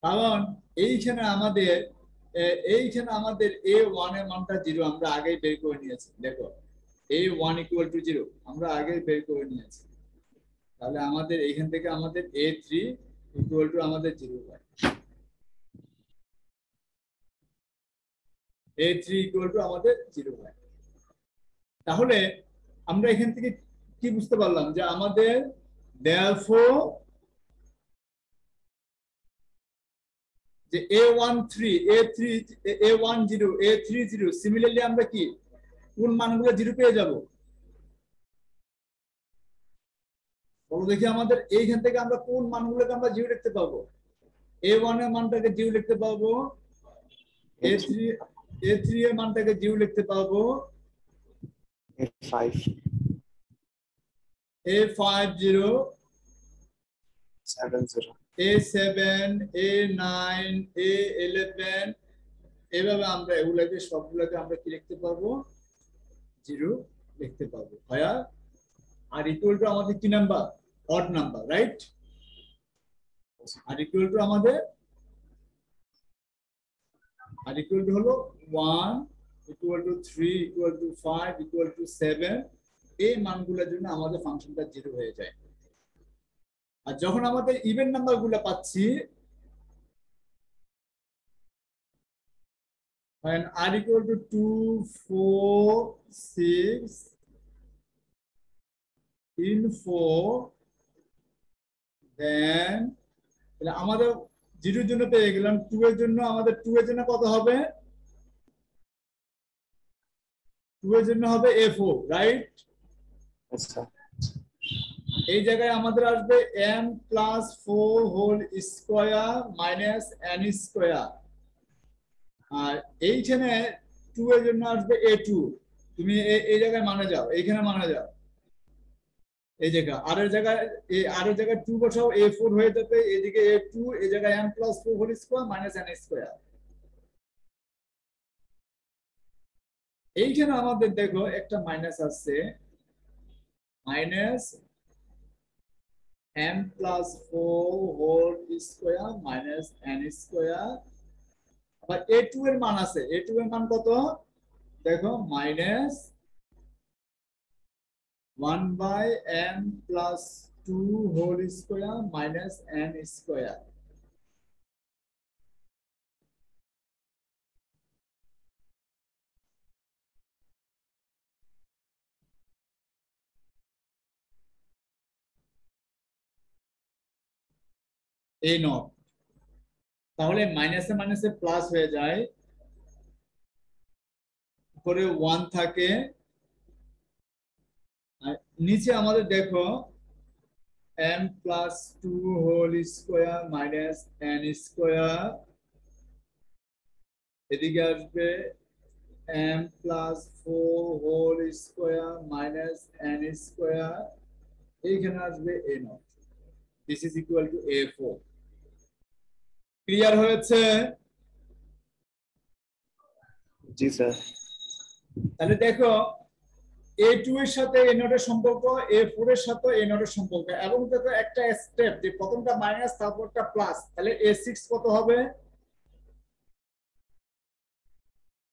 কারণ এইখানে আমাদের a1 এর মানটা 0 আমরা আগেই বের করে নিয়েছি। দেখো a1 equal to 0 আমরা আগেই বের করে নিয়েছি, তাহলে আমাদের এইখান থেকে আমাদের a3 equal to আমাদের 0 হয়। a3 equal to আমাদের 0 হয়। তাহলে আমরা এখান থেকে কি বুঝতে পারলাম যে আমাদের therefore যে a10 সিমিলারলি আমরা কি কোন মানগুলো 0 পেয়ে যাব? বলো দেখি আমাদের এইখান থেকে আমরা কোন মানগুলোকে আমরা 0 লিখতে পাবো? a1 এর মানটাকে 0 লিখতে পাবো, a3 এর মানটাকে 0 লিখতে পাবো, a5 a50 70 a7 a9 a11, এভাবে আমরা এগুলাকে সবগুলোকে আমরা কি লিখতে পারবো? 0 লিখতে পারবো। ভাইয়া আর ইকুয়াল টু আমাদের কি নাম্বার? Odd number, right? আর ইকুয়াল টু আমাদের হলো 1 equal to 3 equal to 5 equal to 7, এই মানগুলোর জন্য আমাদের ফাংশনটা 0 হয়ে যায়। আর যখন আমাদের ইভেন নাম্বারগুলো পাচ্ছি, when r equal to 2 4 6 in 4, then আমাদের 0 এর জন্য পেয়ে গেলাম, 2 এর জন্য আমাদের 2 এর জন্য কত হবে? 2 এর জন্য হবে a4, রাইট? আচ্ছা। এই জায়গায় আমাদের আসবে m plus 4 whole square minus n square, আর এইখানে 2 এর জন্য আসবে a2। তুমি এই জায়গায় মানে যাও, এইখানে মানে যাও, এই জায়গা আর এর জায়গায় আর এর জায়গায় 2 বসাও, a4 হয়ে যাবে, এদিকে a2, এই জায়গায় m plus 4 whole square minus n square. এইখানে আমাদের দেখো একটা মাইনাস আছে, minus m plus 4 whole square minus n square. আবার a2 এর মান আছে, a2 এর মান কত দেখো, minus 1 by m plus 2 whole square minus n square. এই নট, তাহলে মাইনাসে মাইনাসে প্লাস হয়ে যায়, উপরে 1 থাকে, আর নিচে আমাদের দেখো m plus 2 whole square minus n square, এদিকে আসবে m plus 4 whole square minus n square, এইখানে আসবে a nought. This is equal to a4। Clear হয়েছে? জি স্যার। তাহলে দেখো a2 এর সাথে a নট এর সম্পর্ক, a4 এর সাথে a নট এর সম্পর্ক, এবং দেখো একটা স্টেপ যে প্রথমটা মাইনাস তারপরটা প্লাস, তাহলে a6 কত হবে,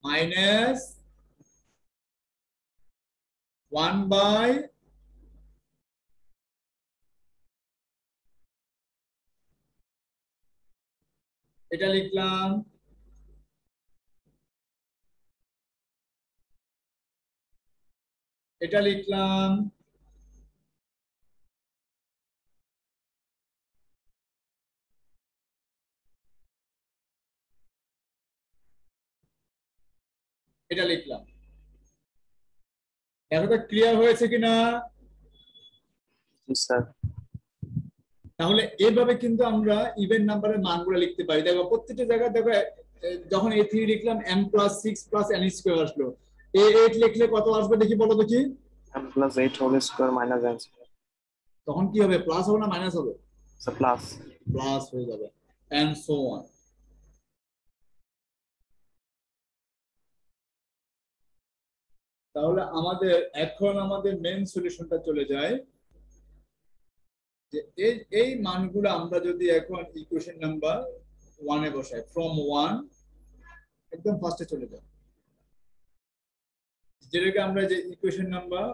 মাইনাস 1 বাই এটা লিখলাম এটা লিখলাম, এটা লিখলাম। দেখো তো ক্লিয়ার হয়েছে কিনা? জি স্যার। তাহলে এইভাবে কিন্তু আমরা ইভেন নাম্বারের মানগুলো লিখতে পারি। দেখো প্রত্যেকটা জায়গায় দেখো, যখন a3 লিখলাম m plus 6 plus n square আসলো, a8 লিখলে কত আসবে দেখি বলো দেখি, m plus 8 whole square minus n square. তখন কি হবে, প্লাস হবে না মাইনাস হবে? Sir plus. প্লাস হয়ে যাবে, and so on। তাহলে আমাদের এখন আমাদের মেইন সলিউশনটা চলে যায়, যে এই মানগুলো আমরা যদি এখন ইকুয়েশন নাম্বার 1 এ বসাই, ফ্রম 1 একদম ফার্স্টে চলে যায়, যেটাকে আমরা যে ইকুয়েশন নাম্বার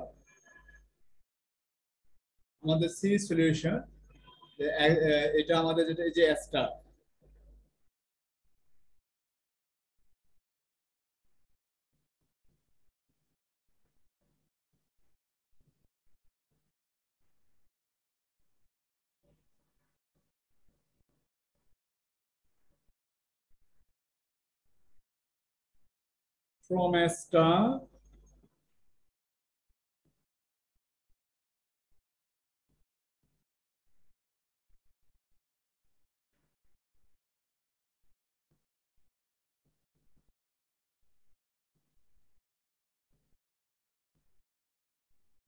আমাদের সি সলিউশন, এটা আমাদের যেটা এই যে star, from a star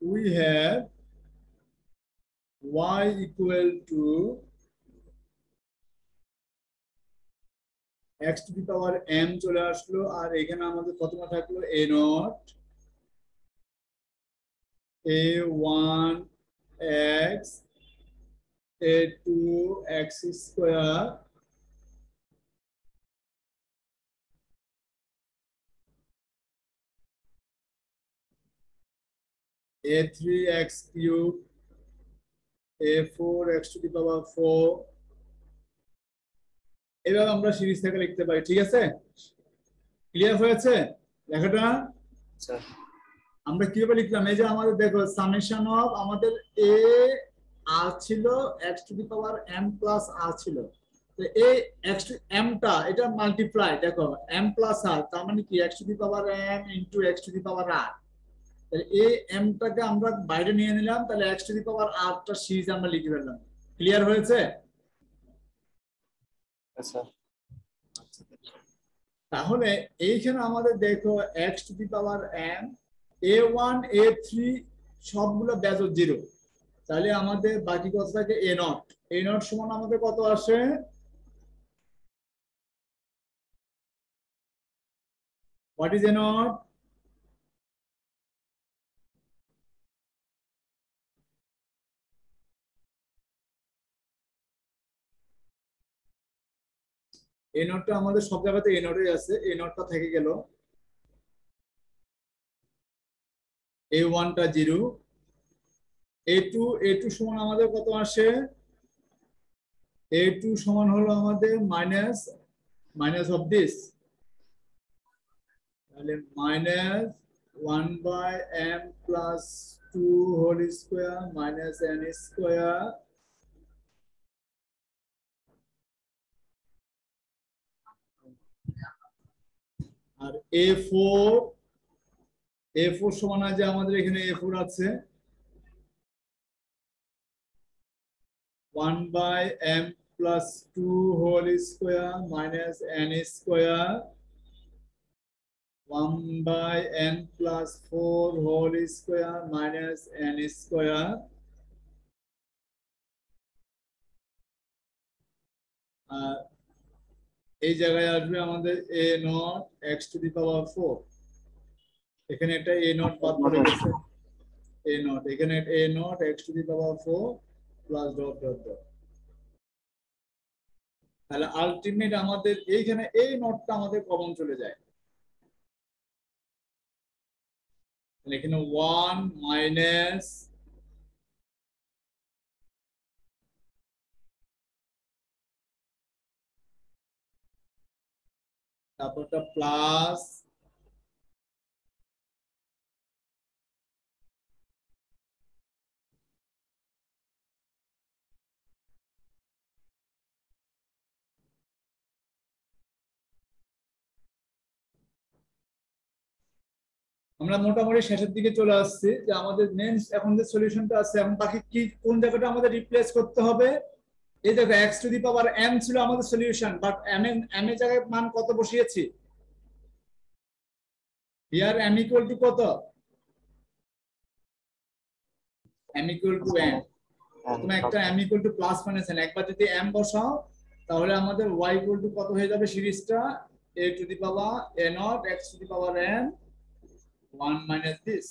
we have y equal to x to the power m চলে আসলো, আর এখানে আমাদের প্রথমে থাকলো a not a1 x a2 x square a3 x cube a4 x to the power 4, এভাবে আমরা সিরিজ থেকে লিখতে পারি। ঠিক আছে, ক্লিয়ার হয়েছে লেখাটা? স্যার আমরা কিভাবে লিখলাম, এই যে আমাদের দেখো সামেশন অফ আমাদের a r ছিল x to the power m plus r ছিল, তো এই x টু m টা এটা মাল্টিপ্লাই, দেখো m প্লাস r তার মানে কি x to the power m into x to the power r, তাহলে এই এমটাকে আমরা বাইরে নিয়ে নিলাম, তাহলে x to the power r টা সিরিজ আমরা লিখে ফেললাম। ক্লিয়ার হয়েছে? স্যার। তাহলে এইখানে আমাদের দেখো x to the power m, a1 a3 সবগুলো বেজোড় 0, তাহলে আমাদের বাকি কত থাকে a0 সমান আমাদের কত আসে? What is a0? a0টা আমাদের সব জায়গাতে a0ই আছে, a0টা থেকে গেল, a1 টা 0, a2 সমান আমাদের কত আসে? a2 সমান হলো আমাদের মাইনাস অফ দিস, তাহলে minus 1/m plus 2 whole square minus n square, আর a4 সমান আছে আমাদের এখানে a4 আছে 1/m plus 2 whole square minus n square 1/n plus 4 whole square minus n square, আর এই জায়গায় আসবে আমাদের a0 x to the power 4, এখানে একটা a0 বাদ পড়ে গেছে, a0 এখানে a0 x to the power 4 plus dot dot dot, তাহলে আলটিমেট আমাদের এইখানে এই নটটা আমাদের কমন চলে যায়, তাহলে এখানে 1 মাইনাস তারপরটা প্লাস আমরা মোটামুটি শেষের দিকে চলে আসছি, যে আমাদের মেন এখন যে সলিউশনটা আছে, এখন বাকি কি কোন জায়গাটা আমাদের রিপ্লেস করতে হবে? এই দেখো x to the power m ছিল আমাদের সলিউশন, বাট m এর জায়গায় মান কত বসিয়েছি? হিয়ার m ইকুয়াল টু কত? m ইকুয়াল টু n, তুমি একটা m equal two plus minus n, একবার যদি m বসাও তাহলে আমাদের y ইকুয়াল টু কত হয়ে যাবে সিরিজটা? a two the power a0 x to the power n 1 minus this.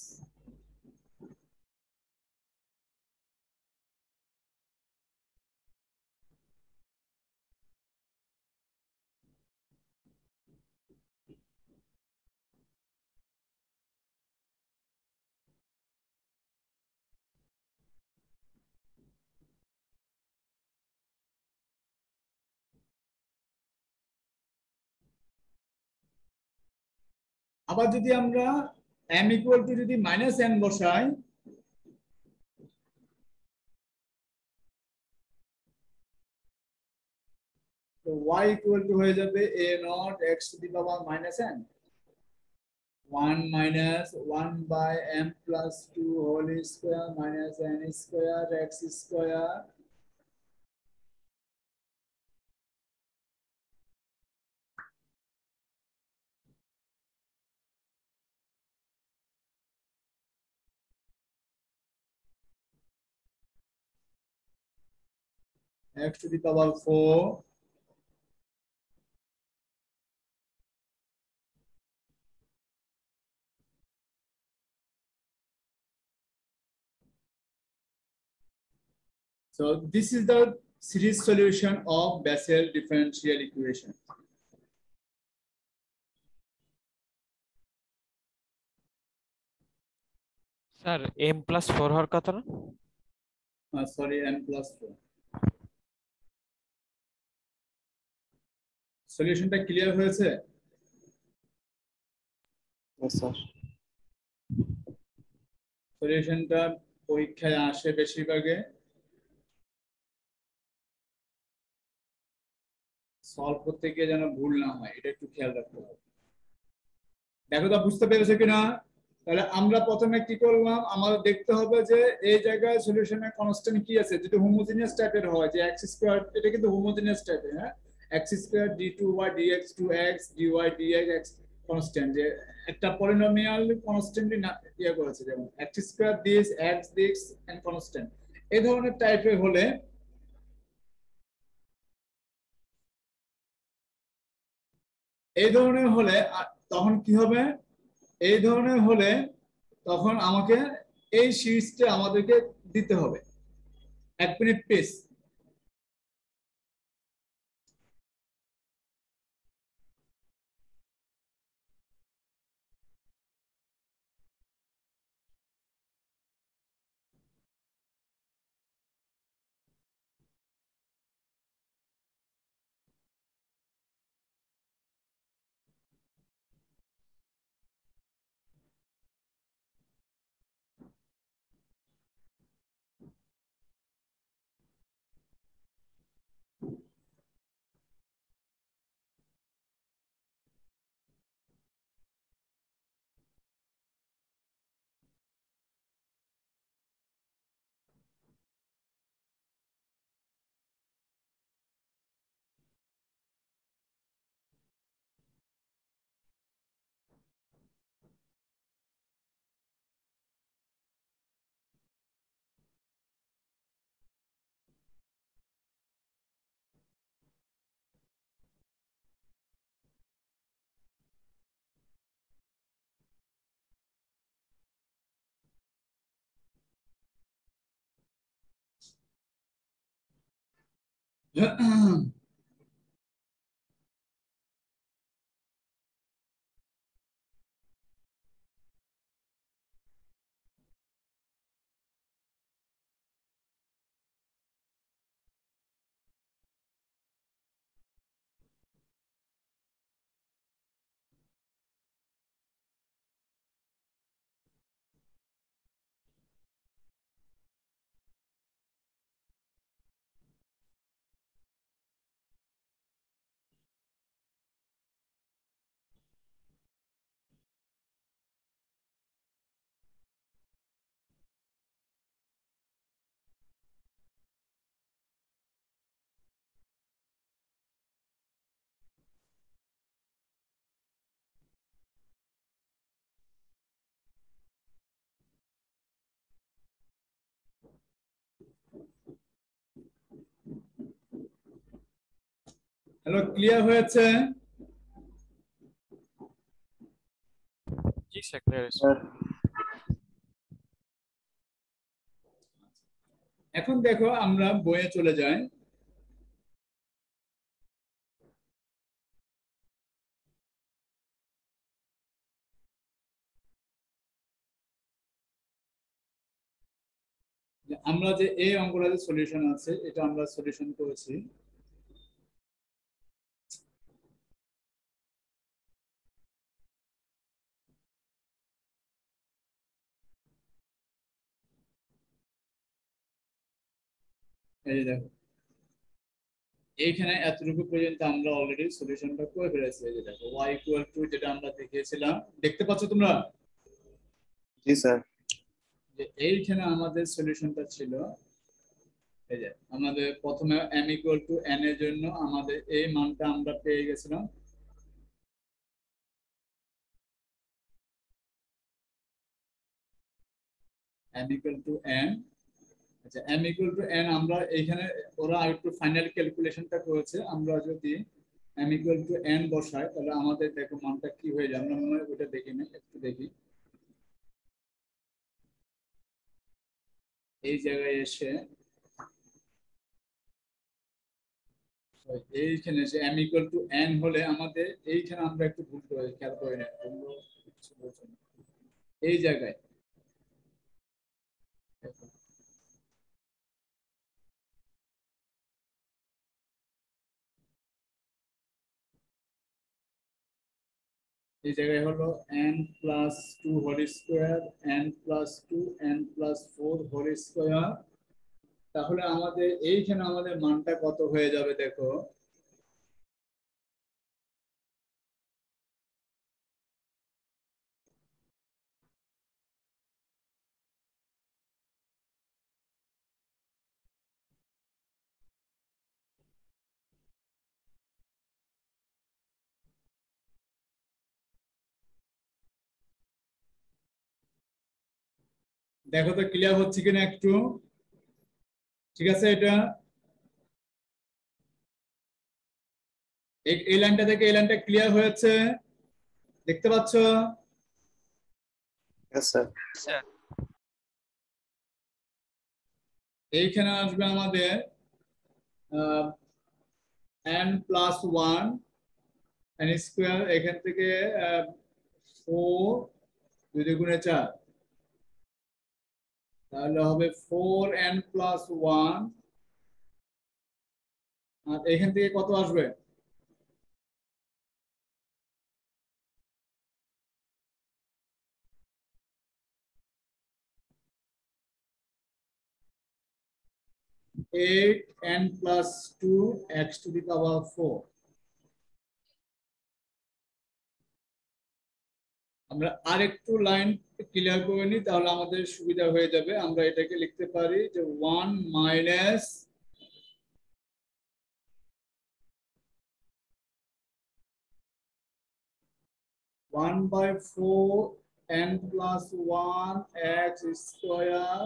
আবার যদি আমরা m ইকুয়াল টু যদি মাইনাস n বসাই, তো y ইকুয়াল টু হয়ে যাবে a0 x to the power minus n 1 minus 1 by m plus 2 whole square minus n square x square x to the power 4 so this is the series solution of Bessel differential equation. Sir m+4 হওয়ার কথা না? Sorry, n plus 4. সলিউশনটা clear হয়েছে? Yes, sir. সলিউশনটা পরীক্ষায় আসে বেশিরভাগে, solve করতে গিয়ে যেন ভুল না হয় এটা একটু খেয়াল রাখতে হবে। দেখো তো বুঝতে পেরেছো কিনা? তাহলে আমরা প্রথমে কি করলাম, আমাদের দেখতে হবে যে এই জায়গায় সলিউশনের কনস্ট্যান্ট কি আছে। যদি হোমোজিনিয়াস টাইপের হয়, যে এক্স স্কয়ার, এটা কিন্তু হোমোজিনিয়াস টাইপের, হ্যাঁ, x square d2y dx 2x dy dx constant, যে একটা পলিনোমিয়াল কনস্ট্যান্টলি না ইয়ে করেছে, যেমন x square this x dx and constant, এই ধরনের টাইপের হলে, এই ধরনের হলে তখন কি হবে, এই ধরনের হলে তখন আমাকে এই সিরিজটা আমাদেরকে দিতে হবে। 1 মিনিট প্লিজ। হ্যালো, ক্লিয়ার হয়েছে? জি স্যার, ক্লিয়ার আছে। এখন দেখো আমরা বইয়ে চলে যাই। আমরা যে এই অঙ্কটা যে সলিউশন আছে, এটা আমরা সলিউশন করেছি। এই যে দেখো, এইখানে এতটুকু পর্যন্ত আমরা অলরেডি সলিউশনটা করে ফেলেছি। এই যে দেখো y ইকুয়াল টু, যেটা আমরা দেখিয়েছিলাম, দেখতে পাচ্ছ তোমরা জি স্যার। যে এইখানে আমাদের সলিউশনটা ছিল। এই যে আমাদের প্রথমে m ইকুয়াল টু n এর জন্য আমাদের এই মানটা আমরা পেয়ে গেছিলাম। m ইকুয়াল টু n, আচ্ছা m ইকুয়াল টু n, আমরা এইখানে ওরা একটু ফাইনাল ক্যালকুলেশনটা করেছে। আমরা যদি m ইকুয়াল টু n বসাই, তাহলে আমাদের দেখো মানটা কি হয়ে যায়। আমরা মনে হয় ওটা দেখি না, একটু দেখি। এই জায়গায় এসে এইখানে যে m ইকুয়াল টু n হলে আমাদের এইখানে আমরা একটু ভুল করে খেয়াল করে না, এই জায়গায় দেখো, এই জায়গায় হলো n plus two whole square, n plus two, n plus four whole square. তাহলে আমাদের এইখানে আমাদের মানটা কত হয়ে যাবে দেখো, দেখো তো ক্লিয়ার হচ্ছে কিনা একটু, ঠিক আছে? এটা এই লাইনটা থেকে এই লাইনটা ক্লিয়ার হয়েছে, দেখতে পাচ্ছ? Yes, sir. স্যার এইখানে আসবে আমাদের n plus one n square, এখান থেকে 4 2 গুণে 4, তাহলে হবে 4n প্লাস ওয়ান, আর এখান থেকে কত আসবে? Eight n plus two x to the power 4। আমরা আরেকটু লাইন ক্লিয়ার করে নিই, তাহলে আমাদের সুবিধা হয়ে যাবে। আমরা এটাকে লিখতে পারি যে 1 minus one by four n plus one x square,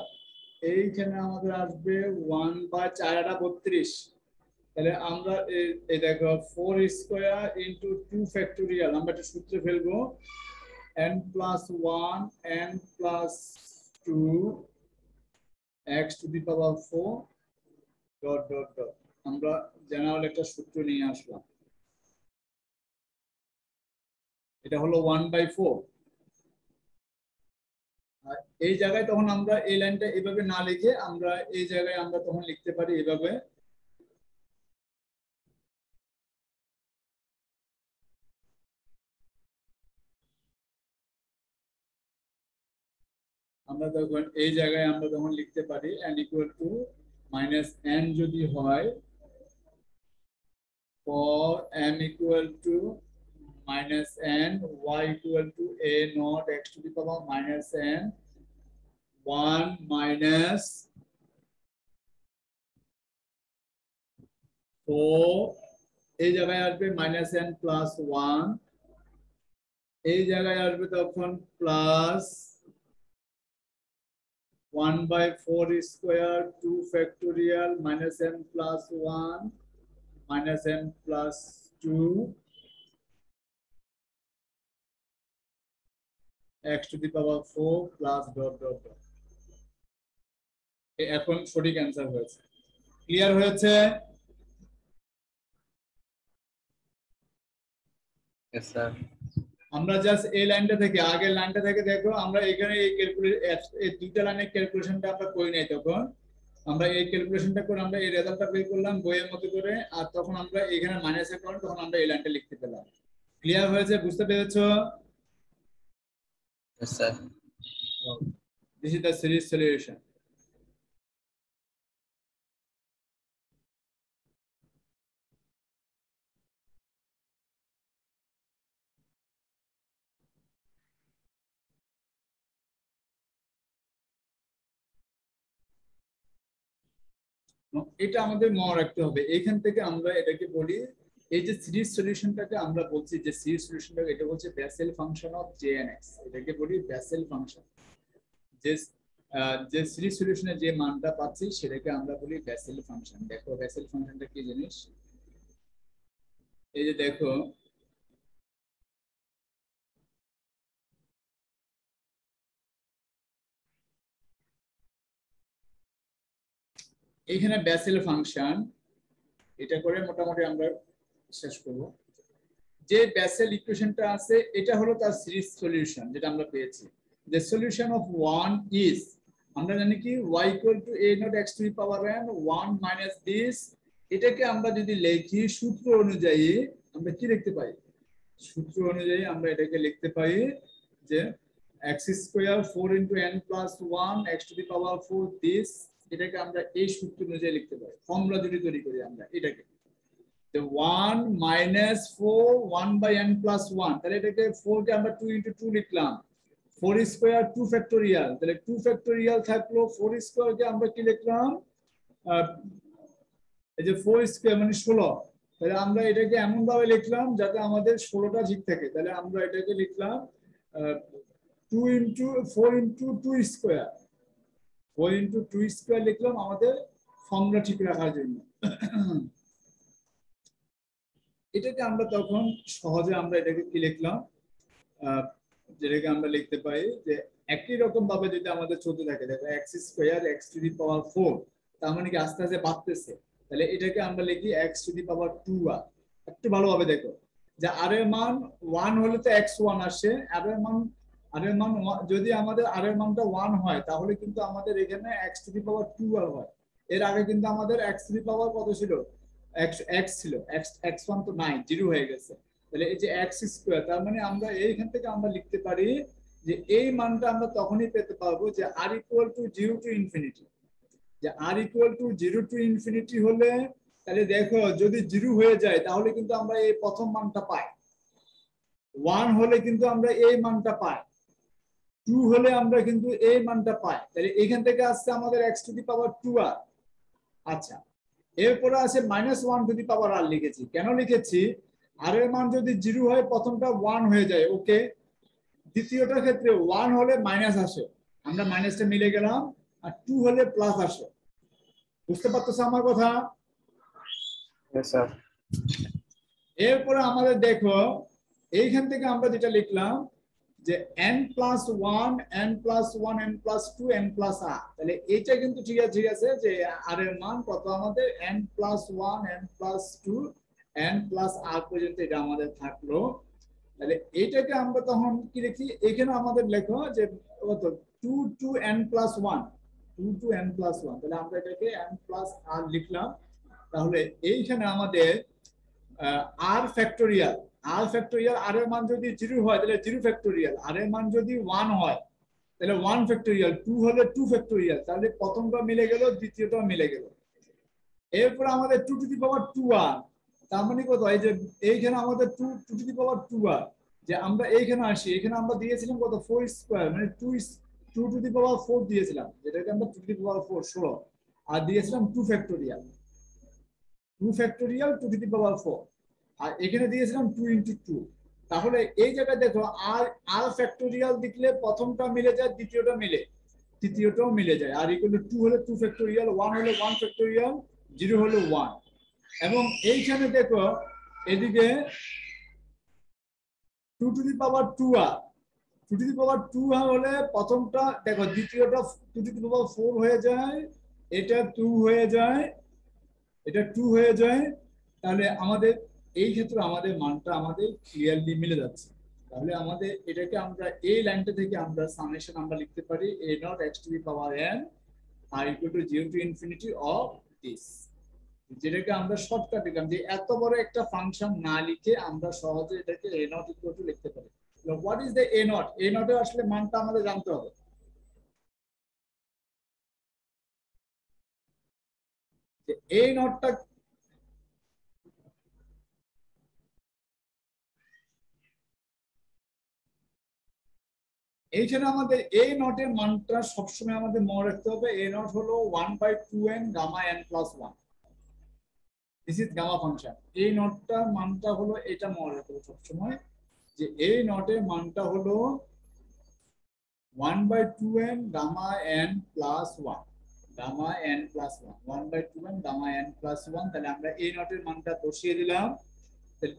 এইখানে আমাদের আসবে 1/4 তাহলে আমরা এই দেখো 4 স্কোয়ার ইন্টু 2 ফ্যাক্টোরিয়াল, আমরা একটা সূত্রে ফেলবো n plus one n plus two x to the power 4 dot dot dot. আমরা জেনারেল একটা সূত্র নিয়ে আসলাম, এটা হলো 1/4। আর এই জায়গায় তখন আমরা এই লাইনটা এভাবে না লিখে আমরা এই জায়গায় আমরা তখন লিখতে পারি এভাবে, আমরা তখন এই জায়গায় আমরা তখন লিখতে পারি n equal to minus n যদি হয়, for m equal to minus n, y equal to a naught x to the power minus n, 1 minus 4, এই জায়গায় আসবে মাইনাস n প্লাস 1, এই জায়গায় আসবে তখন plus 1/4 square 2 factorial minus n plus 1 minus n plus 2 x to the power 4 plus dot dot dot। এখন সঠিক answer হয়েছে, ক্লিয়ার হয়েছে? Yes, sir. আমরা জাস্ট এই লাইনটা থেকে আগের লাইনটা থেকে দেখো, আমরা এখানে এই এই দুইটা লাইনের ক্যালকুলেশনটা আমরা করি নাই, তখন আমরা এই ক্যালকুলেশনটা করে আমরা এই রেজাল্টটা বের করলাম বইয়ের মতো করে, আর তখন আমরা এখানে মাইনাস অ্যাকাউন্ট তখন আমরা এই লাইনটা লিখতে পেলাম। ক্লিয়ার হয়েছে, বুঝতে পেরেছো? Yes, sir. This is the series solution. এটা আমাদের মনে রাখতে হবে, এখান থেকে আমরা এটাকে বলি, এই যে সিরিজ সলিউশনটাকে আমরা বলছি যে সিরিজ সলিউশনটাকে, এটা হচ্ছে বেসেল ফাংশন অফ jnx, এটাকে বলি বেসেল ফাংশন। যে যে সিরিজ সলিউশনে যে মানটা পাচ্ছি সেটাকে আমরা বলি বেসেল ফাংশন। দেখো বেসেল ফাংশনটা কি জিনিস, এই যে দেখো এইখানে বেসেল ফাংশন, এটা করে মোটামুটি আমরা শেষ করব। যে বেসেল ইকুয়েশনটা আছে এটা হলো তার সিরিজ সলিউশন, যেটা আমরা পেয়েছি। the solution of 1 is, আমরা জানি কি y equal to a naught x to the power n 1 minus this, এটাকে আমরা যদি লিখি সূত্র অনুযায়ী আমরা কি লিখতে পাই? সূত্র অনুযায়ী আমরা এটাকে লিখতে পাই যে x square 4 into n plus 1 x to the power 4 this, এটাকে আমরা এই সূত্র অনুযায়ী লিখতে পারি। ফর্মুলা যদি তৈরি করি আমরা এটাকে, the 1 minus 4 1 by n plus 1, তাহলে এটাকে 4 কে আমরা 2 into 2 লিখলাম, 4 স্কয়ার 2 ফ্যাক্টোরিয়াল, তাহলে 2 ফ্যাক্টোরিয়াল থাকলো, 4 স্কয়ার কে আমরা কি লিখলাম, এই যে 4 স্কয়ার মানে 16, তাহলে আমরা এটাকে এমন ভাবে লিখলাম যাতে আমাদের 16টা ঠিক থাকে, তাহলে আমরা এটাকে লিখলাম 2 into 4 into 2 square, 4 into 2 square লিখলাম আমাদের ফর্মুলা ঠিক রাখার জন্য। এটাকে আমরা তখন সহজে আমরা এটাকে কি লিখলাম, যেটাকে আমরা লিখতে পারি যে একই রকম ভাবে যদি আমাদের চলতে থাকে, দেখো x square x to the power 4, তার মানে কি আস্তে আস্তে বাড়তেছে, তাহলে এটাকে আমরা লিখি x to the power 2r। একটু ভালোভাবে দেখো যে আর এর মান 1 হলে তো x1 আসে, আর এর মান যদি আমাদের আর এর মানটা 1 হয় তাহলে কিন্তু আমাদের এখানে x to the power 2r হয়। এর আগে কিন্তু আমাদের x টু দি পাওয়ার কত ছিল, x ছিল, x1 তো নাই, 0 হয়ে গেছে। তাহলে এই যে এক্স স্কোয়ার, তার মানে আমরা এইখান থেকে আমরা লিখতে পারি যে এই মানটা আমরা তখনই পেতে পারবো যে আর ইকুয়াল টু 0 টু ইনফিনিটি। যে আর ইকুয়াল টু 0 টু ইনফিনিটি হলে, তাহলে দেখো যদি 0 হয়ে যায় তাহলে কিন্তু আমরা এই প্রথম মানটা পাই, 1 হলে কিন্তু আমরা এই মানটা পাই, 2 হলে আমরা কিন্তু এই মানটা পাই। তাহলে এখান থেকে আসছে আমাদের x to the power 2r। আচ্ছা, এরপরে আছে -1 টু দি পাওয়ার r লিখেছি। কেন লিখেছি, আর এর মান যদি 0 হয় প্রথমটা 1 হয়ে যায়, ওকে। দ্বিতীয়টার ক্ষেত্রে 1 হলে মাইনাস আসে, আমরা মাইনাসটা মিলে গেলাম, আর 2 হলে প্লাস আসে। বুঝতে পারতেছ আমার কথা? Yes, sir. এরপরে আমাদের দেখো এইখান থেকে আমরা যেটা লিখলাম যে n+1 n+1 n+2 n+r, তাহলে এটা কিন্তু ঠিক আছে যে আর এর মান কত আমাদের n+1 n+2 n+r পর্যন্ত এটা আমাদের থাকলো। তাহলে এইটাকে আমরা তখন কি লিখি, এখানে আমাদের লেখো যে কত 2 to n+1 2 to n+1, তাহলে আমরা এটাকে n+r লিখলাম। তাহলে এইখানে আমাদের r ফ্যাক্টোরিয়াল আর এর মান যদি 0 হয় তাহলে 0 ফ্যাক্টোরিয়াল, আর এর মান যদি 1 হয় তাহলে 1 ফ্যাক্টোরিয়াল, 2 হলে 2 ফ্যাক্টোরিয়াল, তাহলে প্রথমটা মিলে গেল, দ্বিতীয়টা মিলে গেল। এরপর আমাদের 2 টু দি পাওয়ার 2r, তার মানে কত, এই যে এইখানে আমাদের 2 টু দি পাওয়ার 2r, যে আমরা এইখানে আসি, এখানে আমরা দিয়েছিলাম কত 4 স্কয়ার, মানে 2 টু দি পাওয়ার 4 দিয়েছিলাম, যেটাকে আমরা 2 টু দি পাওয়ার 4 16, আর দিয়েছিলাম 2 ফ্যাক্টোরিয়াল 2 টু দি পাওয়ার 4, আর এখানে দিয়েছিলাম 2 ইনটু 2। তাহলে এই জায়গায় দেখো আর ফ্যাক্টোরিয়াল দিলে প্রথমটা মিলে যায়, দ্বিতীয়টা মিলে, তৃতীয়টাও মিলে যায়। আর ইকুয়াল টু 2 হলে 2 ফ্যাক্টোরিয়াল, 1 হলে 1 ফ্যাক্টোরিয়াল, 0 হলে 1। এবং এইখানে দেখো এদিকে 2 two the power 2r, 2 two the power 2r হলে প্রথমটা দেখো, দ্বিতীয়টা 2 টু দি পাওয়ার 4 হয়ে যায়, এটা 2 হয়ে যায়, এটা 2 হয়ে যায়। তাহলে আমাদের এই ক্ষেত্রে আমাদের মানটা আমাদের ক্লিয়ারলি মিলে যাচ্ছে। তাহলে আমাদের এটাকে আমরা এই লাইনটা থেকে আমরা সামেশন আমরা লিখতে পারি a nought x to the power n আর equal to 0 to infinity of this, যেটাকে আমরা শর্টকাট দিলাম যে এত বড় একটা ফাংশন না লিখে আমরা সহজে এটাকে a নট ইকুয়াল টু লিখতে পারি। What is the a not? a nought এর আসলে মানটা আমাদের জানতে হবে। যে a নটটা এইখানে আমাদের এই নটের মানটা সবসময় আমাদের মনে রাখতে হবে, এ নট হলো 1/2n gamma n plus 1, this is gamma function. এই নটটার মানটা হলো, এটা মনে রাখতে হবে সবসময় যে এই নটের মানটা হলো 1/2n gamma n plus 1, gamma n plus 1, 1/2n gamma n plus 1। তাহলে আমরা এই নটের মানটা বসিয়ে দিলাম।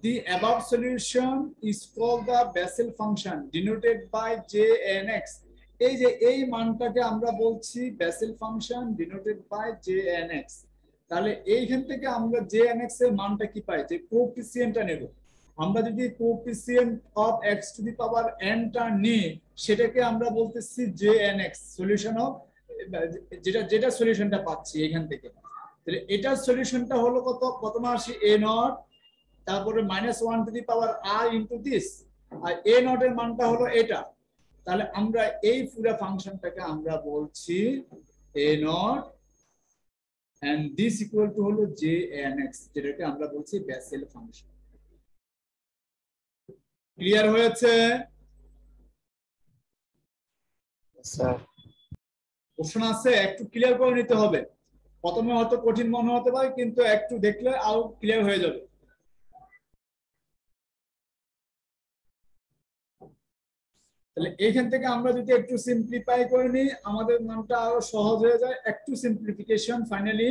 The above solution is called the Bessel function denoted by Jnx. এই যে এই মানটাকে আমরা বলছি Bessel function denoted by Jnx। তাহলে এইখান থেকে আমরা Jnx এর মানটা কি পাই, যে কোএফিসিয়েন্টটা নেব। আমরা যদি coefficient of x to the power n টা নিই, সেটাকে আমরা বলতেছি Jnx, সলিউশন অফ যেটা সলিউশনটা পাচ্ছি এখান থেকে। তাহলে এটার সলিউশনটা হলো কত, প্রথমে আসি a নট, তারপরে -1 to the power r into this, আর a নট এর মানটা হলো এটা। তাহলে আমরা এই পুরো ফাংশনটাকে আমরা বলছি a nought and this equal to হলো jnx, যেটাকে আমরা বলছি বেসেল ফাংশন। ক্লিয়ার হয়েছে? স্যার প্রশ্ন আছে? একটু ক্লিয়ার করে নিতে হবে। প্রথমে হয়তো কঠিন মনে হতে পারে, কিন্তু একটু দেখলে আরো ক্লিয়ার হয়ে যাবে। তাহলে এখান থেকে আমরা যদি একটু সিম্পলিফাই করে নিই আমাদের মানটা আরো সহজ হয়ে যায়। একটু সিম্পলিফিকেশন ফাইনালি,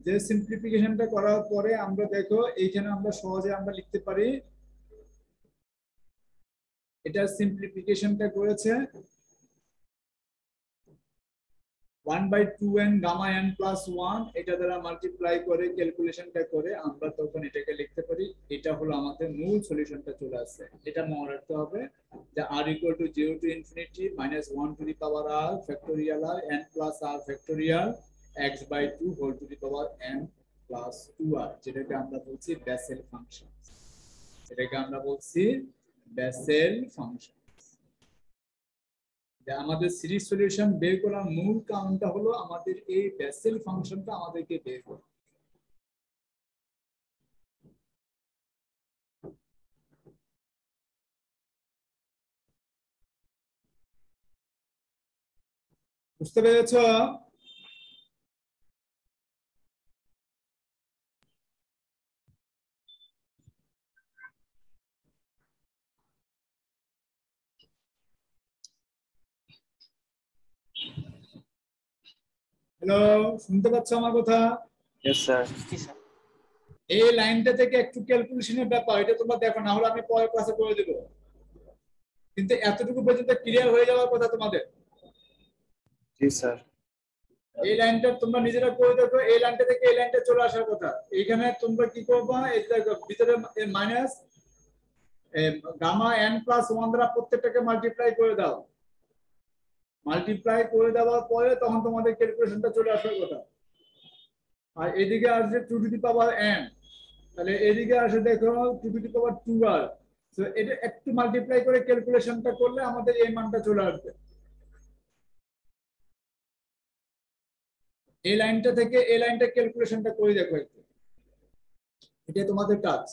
যে সিম্পলিফিকেশনটা করার পরে আমরা দেখো এইখানে আমরা সহজে আমরা লিখতে পারি, এটা সিম্পলিফিকেশনটা করেছে 1/2n গামা n প্লাস 1 এটা দ্বারা মাল্টিপ্লাই করে ক্যালকুলেশনটা করে আমরা তখন এটাকে লিখতে পারি, এটা হলো আমাদের মূল সলিউশনটা চলে আসছে। এটা মনে রাখতে হবে যে r = 0 to infinity -1 to the power r factorial r n plus r factorial x/2 whole to the power n plus 2r, যেটাকে আমরা বলছি বেসেল ফাংশন। এটাকে আমরা বলছি বেসেল ফাংশন। আমাদের সিরিজ সলিউশন বের করার মূল কারণটা হলো আমাদের এই বেসেল ফাংশনটা আমাদেরকে বের করতে। বুঝতে পেরেছো? হ্যালো, শুনতে পাচ্ছ আমার কথা? Yes, sir. এই লাইনটা থেকে একটু ক্যালকুলেশনের ব্যাপার, এটা তোমরা দেখো, না হলে আমি পরের ক্লাসে করে দেবো, কিন্তু এতটুকু পর্যন্ত ক্লিয়ার হয়ে যাওয়ার কথা তোমাদের। Yes, sir. এই লাইনটা তোমরা নিজেরা করে দেখো, এই লাইনটা থেকে এই লাইনটা চলে আসার কথা। এইখানে তোমরা কি করবা, এই দেখো ভিতরে মাইনাস গামা n প্লাস 1 দ্বারা প্রত্যেকটাকে মাল্টিপ্লাই করে দাও। মাল্টিপ্লাই করে দেওয়ার পরে তখন তোমাদের ক্যালকুলেশনটা চলে আসার কথা। আর এদিকে আসছে 2 টু দি পাওয়ার n, তাহলে এদিকে আসে দেখো 2 two the power 2r। So এটা একটু মাল্টিপ্লাই করে ক্যালকুলেশনটা করলে আমাদের এই মানটা চলে আসবে। এই লাইনটা থেকে এই লাইনটা ক্যালকুলেশনটা করে দেখো একটু, এটা তোমাদের কাজ।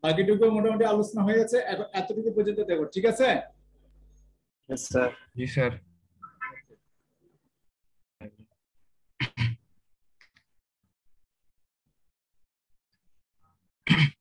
বাকিটুকু মোটামুটি আলোচনা হয়ে গেছে, এখন এতটুকু পর্যন্ত দেখো, ঠিক আছে? Yes, sir. জি স্যার।